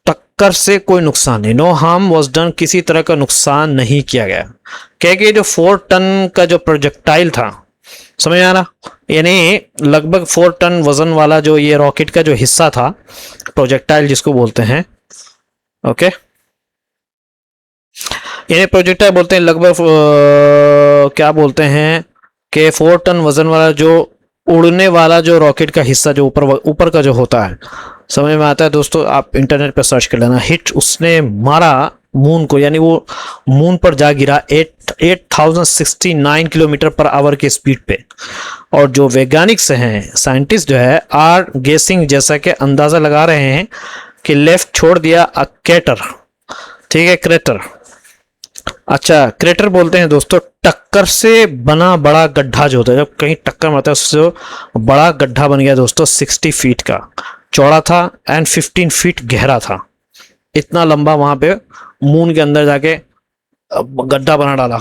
टक्कर से कोई नुकसान नहीं, नो हार्म वाज डन, किसी तरह का नुकसान नहीं किया गया। क्योंकि जो 4 टन का जो प्रोजेक्टाइल था, समझ में आ रहा, यानी लगभग 4 टन वजन वाला जो ये रॉकेट का जो हिस्सा था, प्रोजेक्टाइल जिसको बोलते हैं, ओके, यानी प्रोजेक्टाइल बोलते हैं लगभग क्या बोलते हैं कि 4 टन वजन वाला जो उड़ने वाला जो रॉकेट का हिस्सा जो ऊपर का जो होता है, समझ में आता है दोस्तों, आप इंटरनेट पर सर्च कर लेना। हिट उसने मारा मून को, यानी वो मून पर जा गिरा 8069 किलोमीटर पर आवर की स्पीड पे। और जो वैज्ञानिक हैं, साइंटिस्ट जो है, आर गेसिंग, जैसा कि अंदाजा लगा रहे हैं कि लेफ्ट छोड़ दिया अ क्रेटर, ठीक है, क्रेटर, अच्छा क्रेटर बोलते हैं दोस्तों टक्कर से बना बड़ा गड्ढा जो होता है, जब कहीं टक्कर मारता है उससे बड़ा गड्ढा बन गया दोस्तों, 60 फीट का चौड़ा था एंड 15 फीट गहरा था। इतना लंबा वहां पे मून के अंदर जाके गड्ढा बना डाला।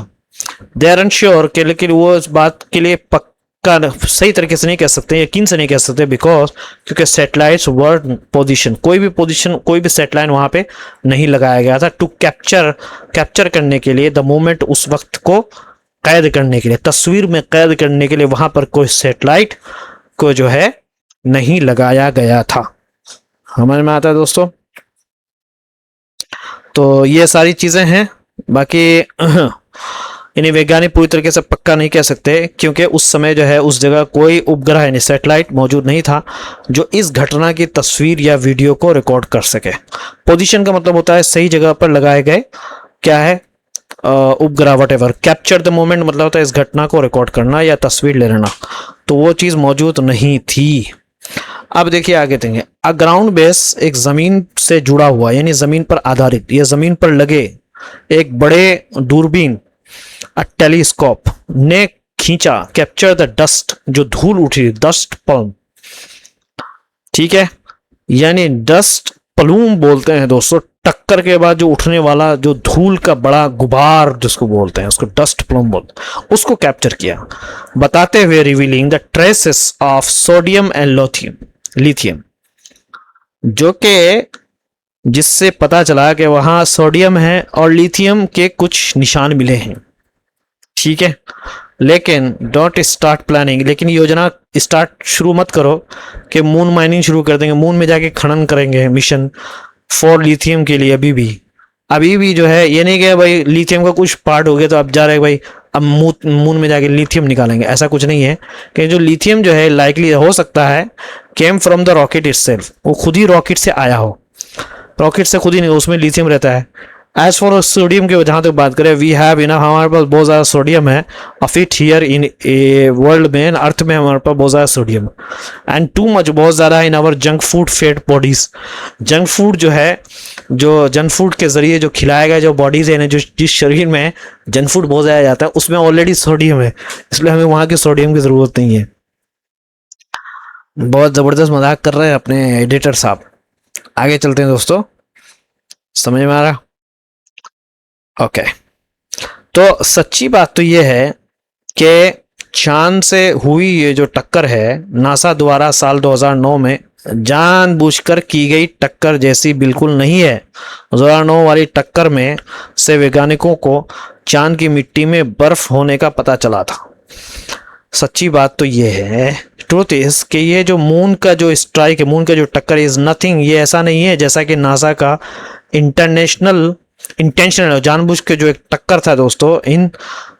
दे आर अनश्योर के, लेकिन वो इस बात के लिए पक्का सही तरीके से नहीं कह सकते, यकीन से नहीं कह सकते, बिकॉज क्योंकि सैटेलाइट्स वर्ड पोजीशन, कोई भी सैटेलाइट वहां पे नहीं लगाया गया था टू कैप्चर करने के लिए, द मोमेंट, उस वक्त को कैद करने के लिए, तस्वीर में कैद करने के लिए वहां पर कोई सैटेलाइट को जो है नहीं लगाया गया था। समझ में आता है दोस्तों? तो ये सारी चीजें हैं। बाकी इन्हें वैज्ञानिक पूरी तरीके से पक्का नहीं कह सकते, क्योंकि उस समय जो है उस जगह कोई उपग्रह यानी सैटेलाइट मौजूद नहीं था जो इस घटना की तस्वीर या वीडियो को रिकॉर्ड कर सके। पोजीशन का मतलब होता है सही जगह पर लगाए गए क्या है उपग्रह, what ever. Capture the moment मतलब होता है इस घटना को रिकॉर्ड करना या तस्वीर ले लेना, तो वो चीज मौजूद नहीं थी। अब देखिए आगे देंगे, अ ग्राउंड बेस, एक जमीन से जुड़ा हुआ यानी जमीन पर आधारित या जमीन पर लगे एक बड़े दूरबीन, अ टेलीस्कोप ने खींचा, कैप्चर द डस्ट, जो धूल उठी, डस्ट पल्म, ठीक है, यानी डस्ट प्लूम बोलते हैं दोस्तों, टक्कर के बाद जो उठने वाला जो धूल का बड़ा गुबार जिसको बोलते हैं, उसको डस्ट प्लूम बोलते हैं, उसको कैप्चर किया, बताते हुए revealing the traces of sodium and lithium, जो कि जिससे पता चला कि वहां सोडियम है और लिथियम के कुछ निशान मिले हैं, ठीक है। लेकिन डोंट स्टार्ट प्लानिंग, लेकिन योजना स्टार्ट शुरू मत करो कि मून माइनिंग शुरू कर देंगे, मून में जाके खनन करेंगे मिशन फॉर लिथियम के लिए। अभी भी जो है ये नहीं कि भाई लिथियम का कुछ पार्ट हो गया तो अब जा रहे भाई अब मून में जाके लिथियम निकालेंगे, ऐसा कुछ नहीं है। कि जो लिथियम जो है लाइकली हो सकता है came from the rocket itself, वो खुद ही रॉकेट से आया हो, रॉकेट से खुद ही नहीं, उसमें लिथियम रहता है। एज फॉर सोडियम के जहां तक बात करें, वी हैव इनफ, हमारे पास बहुत ज़्यादा सोडियम है, of it here in a world में, अर्थ में हमारे पास बहुत ज़्यादा सोडियम, एंड टू मच, बहुत ज़्यादा in our junk food fed bodies, junk food जो है, जो जंक फूड के जरिए जो खिलाया गया जो बॉडीज है, जो जिस शरीर में जंक फूड बहुत ज़्यादा जाता है उसमें ऑलरेडी सोडियम है, इसलिए हमें वहाँ के सोडियम की ज़रूरत नहीं है। बहुत ज़बरदस्त मजाक कर रहे हैं अपने एडिटर साहब। आगे चलते हैं दोस्तों, समझ में आ रहा? ओके तो सच्ची बात तो ये है कि चांद से हुई ये जो टक्कर है नासा द्वारा साल 2009 में जानबूझकर की गई टक्कर जैसी बिल्कुल नहीं है। 2009 वाली टक्कर में से वैज्ञानिकों को चांद की मिट्टी में बर्फ होने का पता चला था। सच्ची बात तो ये है ट्रूथ इज कि ये जो मून का जो स्ट्राइक है, मून का जो टक्कर इज नथिंग, ये ऐसा नहीं है जैसा कि नासा का इंटेंशनल जानबूझ के जो एक टक्कर था दोस्तों इन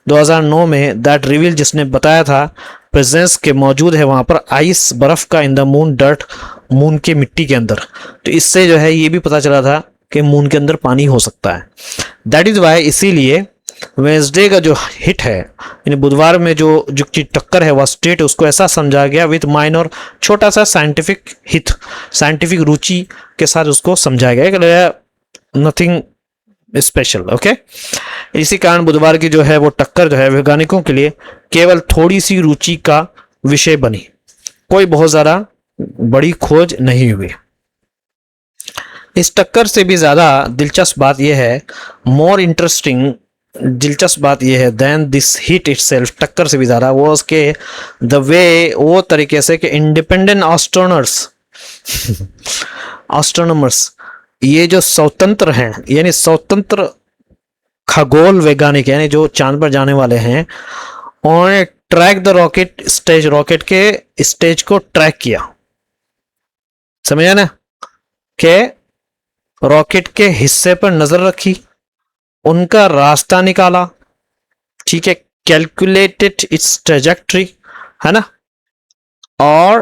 2009 में, दैट रिवील, जिसने बताया था प्रेजेंस के मौजूद है वहां पर आइस, बर्फ का in the moon dirt, moon के मिट्टी के अंदर। तो इससे जो है ये भी पता चला था कि मून के अंदर पानी हो सकता है। दैट इज वाई, इसीलिए वेंसडे का जो हिट है, यानी बुधवार में जो टक्कर है वह स्टेट, उसको ऐसा समझा गया विथ माइनर, छोटा सा साइंटिफिक हित, साइंटिफिक रुचि के साथ उसको समझाया गया, नथिंग स्पेशल। ओके, इसी कारण बुधवार की जो है वो टक्कर जो है वैज्ञानिकों के लिए केवल थोड़ी सी रुचि का विषय बनी, कोई बहुत ज्यादा बड़ी खोज नहीं हुई। इस टक्कर से भी ज्यादा दिलचस्प बात यह है, मोर इंटरेस्टिंग, दिलचस्प बात यह है देन दिस हिट इटसेल्फ, टक्कर से भी ज्यादा वो उसके द वे, वो तरीके से कि इंडिपेंडेंट एस्ट्रोनॉमर्स, ये जो स्वतंत्र हैं, यानी स्वतंत्र खगोल वैज्ञानिक, यानी जो चांद पर जाने वाले हैं, उन्होंने track the rocket stage, rocket के स्टेज को ट्रैक किया, समझा ना, कि रॉकेट के हिस्से पर नजर रखी, उनका रास्ता निकाला, ठीक है, कैलकुलेटेड इट्स ट्रेजेक्ट्री, है ना, और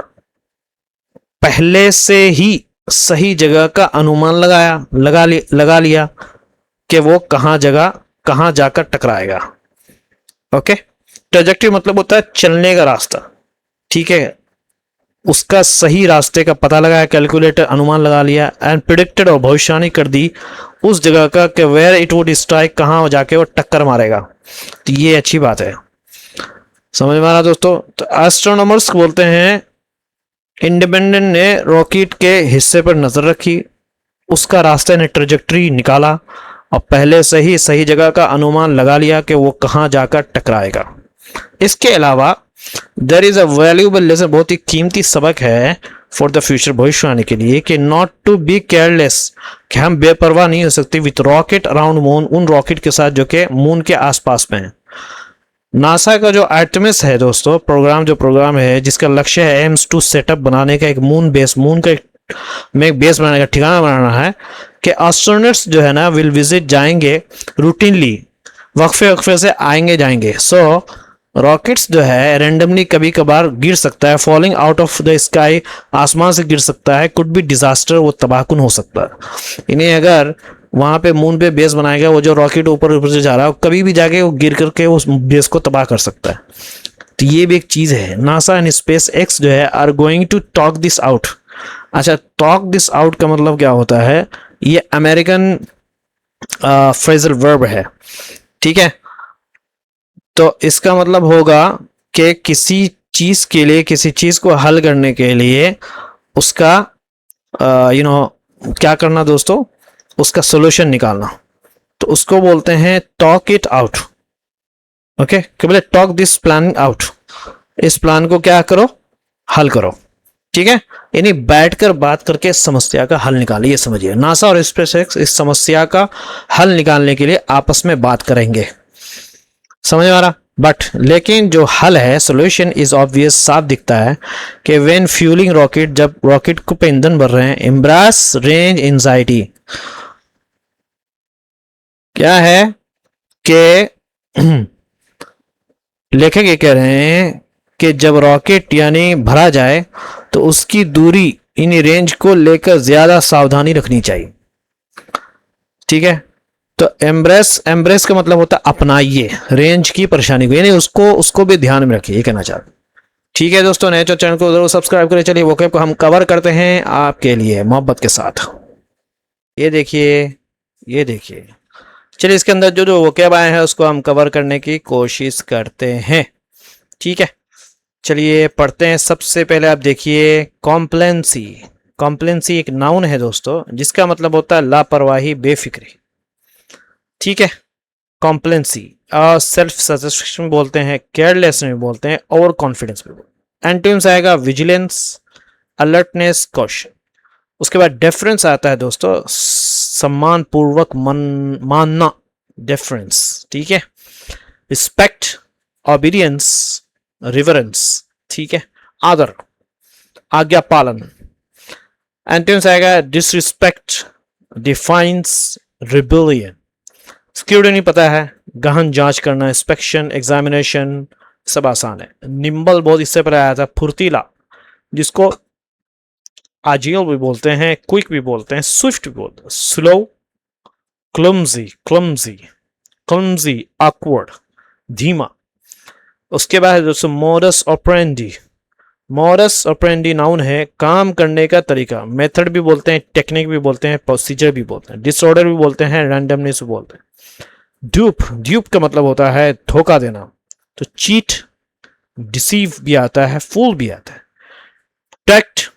पहले से ही सही जगह का अनुमान लगा लिया कि वो कहां जाकर टकराएगा। ओके, ट्रेजेक्ट्री मतलब होता है चलने का रास्ता, ठीक है, उसका सही रास्ते का पता लगाया, कैलकुलेटर अनुमान लगा लिया, एंड प्रिडिक्टेड, और भविष्यवाणी कर दी उस जगह का कि वेयर इट वुड स्ट्राइक, कहां जाके वो टक्कर मारेगा। तो ये अच्छी बात है, समझ में आ रहा दोस्तों। तो एस्ट्रोनॉमर्स बोलते हैं इंडिपेंडेंट ने रॉकेट के हिस्से पर नजर रखी, उसका रास्ते ने ट्रेजेक्ट्री निकाला, और पहले से ही सही जगह का अनुमान लगा लिया कि वो कहां जाकर टकराएगा। इसके अलावा there is a valuable lesson, बहुत ही कीमती सबक है फॉर द फ्यूचर, भविष्यवाणी के लिए, कि नॉट टू बी केयरलेस, कि हम बेपरवाह नहीं हो सकते विथ रॉकेट अराउंड मून, उन रॉकेट के साथ जो कि मून के आसपास में है। नासा का जो आर्टेमिस है दोस्तों प्रोग्राम है, जिसका लक्ष्य है एम्स टू सेटअप बनाने का, एक मून का एक बेस बनाने का, ठिकाना बनाना है, कि एस्ट्रोनॉट्स जो है ना विल विजिट, जाएंगे रूटीनली, वक्फे से आएंगे जाएंगे। सो रॉकेट्स जो है रेंडमली कभी कभार गिर सकता है, falling out of the sky, आसमान से गिर सकता है, कुड बी डिजास्टर, वो तबाहकुन हो सकता है। इन्हें अगर वहां पे मून पे बेस बनाएगा, वो जो रॉकेट ऊपर से जा रहा है कभी भी जाके वो गिर करके उस बेस को तबाह कर सकता है। तो ये भी एक चीज है। नासा एंड स्पेस एक्स जो है are going to talk this out. अच्छा, टॉक दिस आउट का मतलब क्या होता है? ये अमेरिकन फ्रेजल वर्ब है, ठीक है। तो इसका मतलब होगा कि किसी चीज के लिए, किसी चीज को हल करने के लिए उसका क्या करना दोस्तों, उसका सोल्यूशन निकालना, तो उसको बोलते हैं टॉक इट आउट। ओके, क्या बोले? टॉक दिस प्लान आउट, इस प्लान को क्या करो, हल करो, ठीक है। यानी बैठकर बात करके समस्या का हल निकालिए, समझिए। नासा और स्पेसएक्स इस समस्या का हल निकालने के लिए आपस में बात करेंगे, समझ में आ रहा? बट लेकिन जो हल है, सोल्यूशन इज ऑब्वियस, साफ दिखता है कि व्हेन फ्यूलिंग रॉकेट, जब रॉकेट को पे ईंधन भर रहे हैं, एम्ब्रास रेंज एंजाइटी, क्या है कि लेखक ये कह रहे हैं कि जब रॉकेट यानी भरा जाए तो उसकी दूरी इन रेंज को लेकर ज्यादा सावधानी रखनी चाहिए, ठीक है। तो एम्ब्रेस का मतलब होता है अपनाइए रेंज की परेशानी को, यानी उसको भी ध्यान में रखिए, ये कहना चाहते, ठीक है दोस्तों। नए चैनल को जरूर सब्सक्राइब करें। चलिए वोकैब को हम कवर करते हैं आपके लिए मोहब्बत के साथ। ये देखिए, चलिए इसके अंदर जो वोकैब आए हैं उसको हम कवर करने की कोशिश करते हैं, ठीक है। चलिए पढ़ते हैं। सबसे पहले आप देखिए कॉम्प्लेंसी। कॉम्प्लेंसी एक नाउन है दोस्तों, जिसका मतलब होता है लापरवाही, बेफिक्री, ठीक है। कॉम्प्लेंसी और सेल्फ सटिस्फैक्शन बोलते हैं, केयरलेस में बोलते हैं, ओवर कॉन्फिडेंस में बोलते हैं। एंटोनिम्स आएगा विजिलेंस, अलर्टनेस, कॉशन। उसके बाद डेफरेंस आता है दोस्तों, सम्मान पूर्वक मानना, डेफरेंस, ठीक है। रिस्पेक्ट, ओबीडियंस, रिवरेंस, ठीक है। आदर, आज्ञा पालन। एंटोनिम्स आएगा डिसरिस्पेक्ट, डिफाइंस, रिबेलियन। सिक्योरिटी नहीं पता है, गहन जांच करना, इंस्पेक्शन, एग्जामिनेशन, सब आसान है। निम्बल बहुत इससे पहले आया था, फुर्तीला, जिसको आजियल भी बोलते हैं, क्विक भी बोलते हैं, स्विफ्ट भी बोलते हैं। Slow, clumsy, clumsy, clumsy, awkward, धीमा। उसके बाद दोस्तों modus operandi. Modus operandi noun है, काम करने का तरीका। मेथड भी बोलते हैं, टेक्निक भी बोलते हैं, प्रोसीजर भी बोलते हैं, डिसऑर्डर भी बोलते हैं, रैंडमनेस भी बोलते हैं। ड्यूप, ड्यूप का मतलब होता है धोखा देना, तो चीट, डिसीव भी आता है, फूल भी आता है। टैक्ट,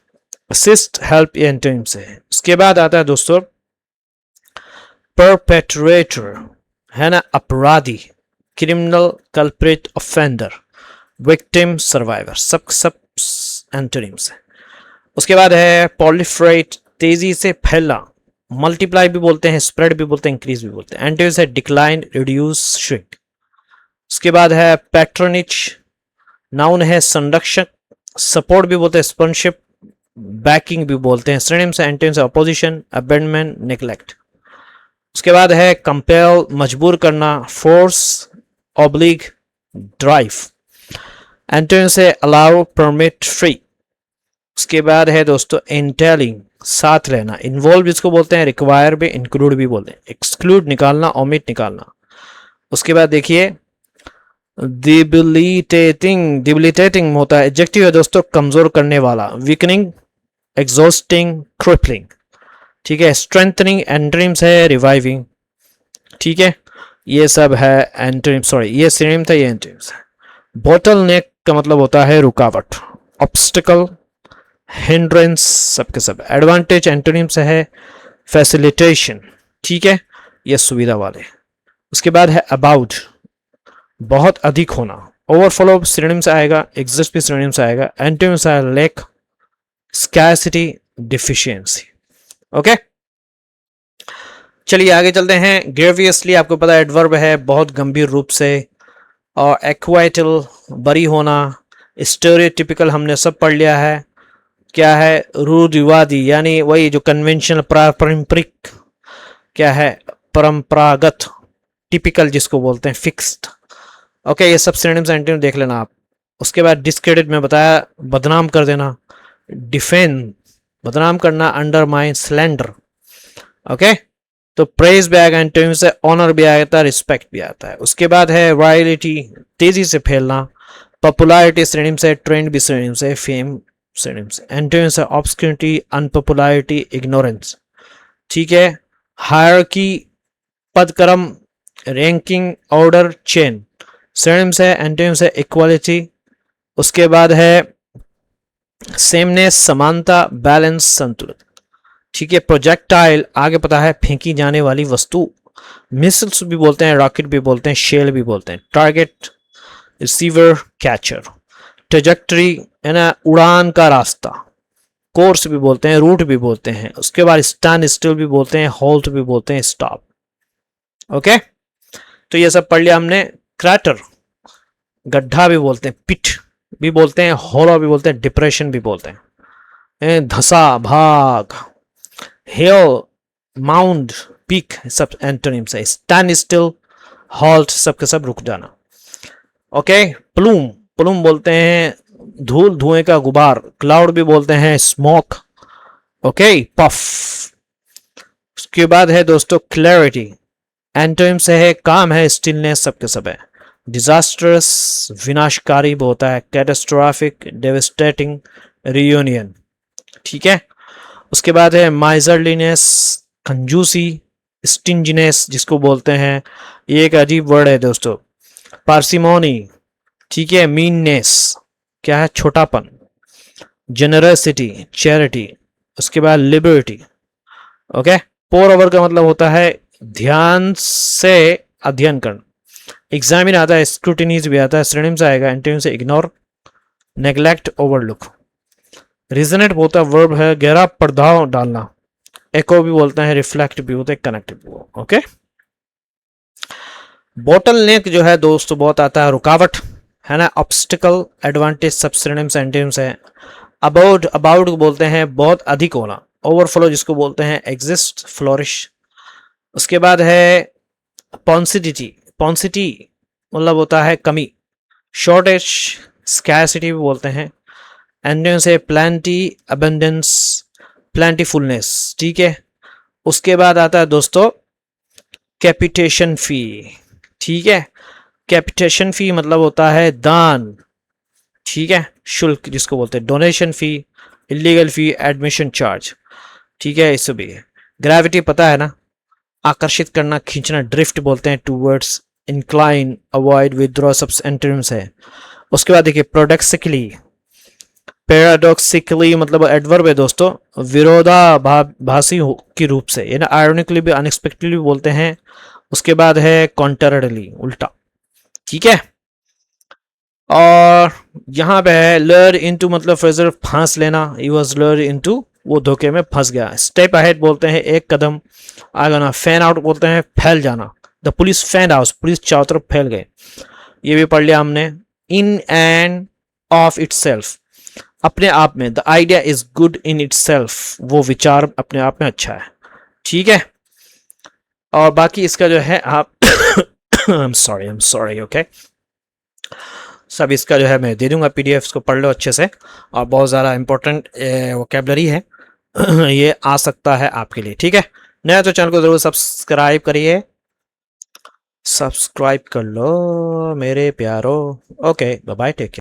असिस्ट, हेल्प, ये एंटोनिम्स है। उसके बाद आता है दोस्तों परपेट्रेटर, है ना, अपराधी, criminal, culprit, offender, victim, survivor, सब एंटोनिम्स है। उसके बाद है पॉलिफरेट, तेजी से फैलना, मल्टीप्लाई भी बोलते हैं, स्प्रेड भी बोलते हैं, इंक्रीज भी बोलते हैं। एंटोनिम्स है डिक्लाइन, रिड्यूस, श्रिंक। उसके बाद है पैट्रोनिच, नाउन है संरक्षक, सपोर्ट भी बोलते हैं, स्पॉन्सरशिप, बैकिंग भी बोलते हैं। सिनोनिम्स है एंटोनिम्स है अपोजिशन, अबेंडनमेंट, नेग्लेक्ट। उसके बाद है कंपेल, मजबूर करना, फोर्स, ऑब्लिग, ड्राइव। एंटोनिम्स है अलाउ, परमिट, फ्री। उसके बाद है दोस्तों एंटेलिंग, साथ रहना, इन्वॉल्व जिसको बोलते हैं, रिक्वायर भी, इंक्लूड भी बोलते हैं, एक्सक्लूड निकालना, ओमिट निकालना। उसके बाद देखिए डिबिलिटेटिंग, डिबिलिटेटिंग होता है एडजेक्टिव है दोस्तों, कमजोर करने वाला, वीकनिंग, एग्जॉस्टिंग, क्रिपलिंग। ठीक है। स्ट्रेंथनिंग एंटोनिम्स है रिवाइविंग। ठीक है, ये सब है एंटोनिम, सॉरी ये सिनोनिम था, ये एंटोनिम्स है। बॉटल नेक का मतलब होता है रुकावट, ऑब्स्टिकल, हिंड्रेंस, सबके सब। एडवांटेज एंटोनिम्स है फैसिलिटेशन। ठीक है, ये सुविधा वाले। उसके बाद है अबाउट, बहुत अधिक होना। ओवरफ्लो सिनोनिम्स आएगा, एग्जिस्ट भी सिनोनिम्स आएगा। एंटोनिम्स है लैक, स्कैर्सिटी, डिफिशियंसी। ओके, चलिए आगे चलते हैं। ग्रेवियसली आपको पता है एडवर्ब है, बहुत गंभीर रूप से। और एक्वाइटल, बरी होना। स्टेरियोटिपिकल हमने सब पढ़ लिया है, क्या है, रूढ़िवादी, यानी वही जो कन्वेंशनल, पारंपरिक, क्या है, परंपरागत, टिपिकल जिसको बोलते हैं, फिक्स्ड। ओके, ये सब सिनोनिम्स एंटोनिम देख लेना आप। उसके बाद डिस्क्रेडिट में बताया, बदनाम कर देना, डिफेंड, बदनाम करना, अंडरमाइन, स्लैंडर। ओके, तो प्रेज भी आएगा, एंटोनिम से ऑनर भी आता है, रिस्पेक्ट भी आता है। उसके बाद है वायरलिटी, तेजी से फैलना। पॉपुलैरिटी सिनोनिम से, ट्रेंड भी सिनोनिम से, फेम सिनोनिम से। एंटोनिम से ऑब्सक्यूरिटी, अनपॉपुलैरिटी, इग्नोरेंस। ठीक है। हायरार्की, पदक्रम, रैंकिंग, ऑर्डर, चेन। सिनोनिम से एंटोनिम से इक्वालिटी। उसके बाद है सेमनेस, समानता, बैलेंस, संतुलित। ठीक है। प्रोजेक्टाइल, आगे पता है फेंकी जाने वाली वस्तु। मिसाइल्स भी बोलते हैं, रॉकेट भी बोलते हैं, शेल भी बोलते हैं। Target, receiver, catcher. ट्रेजेक्टरी, है ना, उड़ान का रास्ता। कोर्स भी बोलते हैं, रूट भी बोलते हैं। उसके बाद स्टैंड स्टिल भी बोलते हैं, हॉल्ट भी बोलते हैं, स्टॉप। ओके, तो ये सब पढ़ लिया हमने। क्रैटर, गड्ढा भी बोलते हैं, पिट भी बोलते हैं, हॉलो भी बोलते हैं, डिप्रेशन भी बोलते हैं, धसा, भाग। हिल, माउंट, पीक, सब एंटोनिम्स है। स्टैंड स्टिल, हॉल्ट, सबके सब रुक जाना। ओके। प्लूम, प्लूम बोलते हैं धूल, धुएं का गुबार। क्लाउड भी बोलते हैं, स्मोक। Okay, puff. उसके बाद है दोस्तों क्लैरिटी, एंटोनिम से है काम है, स्टिलनेस, सबके सब है। डिजास्टरस, विनाशकारी भी होता है। Catastrophic, devastating, reunion. ठीक है। उसके बाद है माइजरलीनेस, कंजूसी, स्टिंजिनेस जिसको बोलते हैं, ये एक अजीब वर्ड है दोस्तों। पार्सिमोनी, ठीक है। मीननेस, क्या है, छोटापन। Generosity, charity. उसके बाद लिबर्टी। ओके। पोर ओवर का मतलब होता है ध्यान से अध्ययन करना। एग्जामिन आता है, स्क्रूटिनीज भी आता है। सिनोनिम्स आएगा, एंटोनिम से इग्नोर, नेग्लेक्ट, ओवरलुक। रीजनेट बोलता है वर्ब है, गहरा प्रभाव डालना। एको भी बोलते हैं, रिफ्लेक्ट भी होते हैं, कनेक्ट भी। ओके। बॉटल नेक जो है दोस्तों बहुत आता है, रुकावट, है ना। ऑब्स्टिकल, एडवांटेज सब सिनोनिम्स एंटोनिम्स है। अबाउट, अबाउट को बोलते हैं बहुत अधिक होना। ओवरफ्लो जिसको बोलते हैं एग्जिस्ट, फ्लोरिश। उसके बाद है पॉन्सिडिटी, पॉन्सिटी मतलब होता है कमी। शॉर्टेज, स्कैसिटी भी बोलते हैं। एंटोनिम्स है प्लेंटी, अबंडेंस, प्लेंटीफुलनेस, ठीक है। उसके बाद आता है दोस्तों कैपिटेशन फी, ठीक है। कैपिटेशन फी मतलब होता है दान, ठीक है, शुल्क जिसको बोलते हैं। डोनेशन फी, इलीगल फी, एडमिशन चार्ज, ठीक है। इससे भी ग्रेविटी पता है ना, आकर्षित करना, खींचना। ड्रिफ्ट बोलते हैं टूवर्ड्स, इंक्लाइन, अवॉइड, विथड्रॉ, सब एंटोनिम्स है। उसके बाद देखिए प्रोडक्सिकली, पैराडॉक्सिकली मतलब एडवर्ब है दोस्तों, विरोधाभासी के रूप से, यानी आयरोनिकली भी, अनएक्सपेक्टेडली भी बोलते हैं। उसके बाद है कॉन्ट्ररली, उल्टा, ठीक है। और यहाँ पे है लर इनटू मतलब फ्रेजर फांस लेना, ही वाज लर इनटू, वो धोखे में फंस गया। स्टेप अहेड बोलते हैं एक कदम आगे ना। फैन आउट बोलते हैं फैल जाना। The police fan house, police चारों तरफ फैल गए, ये भी पढ़ लिया हमने। इन एंड ऑफ इटसेल्फ, अपने आप में। The idea is good in itself, वो विचार अपने आप में अच्छा है, ठीक है। और बाकी इसका जो है आप आई एम सॉरी ओके, सब इसका जो है मैं दे दूंगा पीडीएफ को, पढ़ लो अच्छे से। और बहुत ज़्यादा इंपॉर्टेंट वोकेबलरी है ये आ सकता है आपके लिए, ठीक है। नया तो चैनल को ज़रूर सब्सक्राइब करिए, सब्सक्राइब कर लो मेरे प्यारो। Okay bye bye, take care.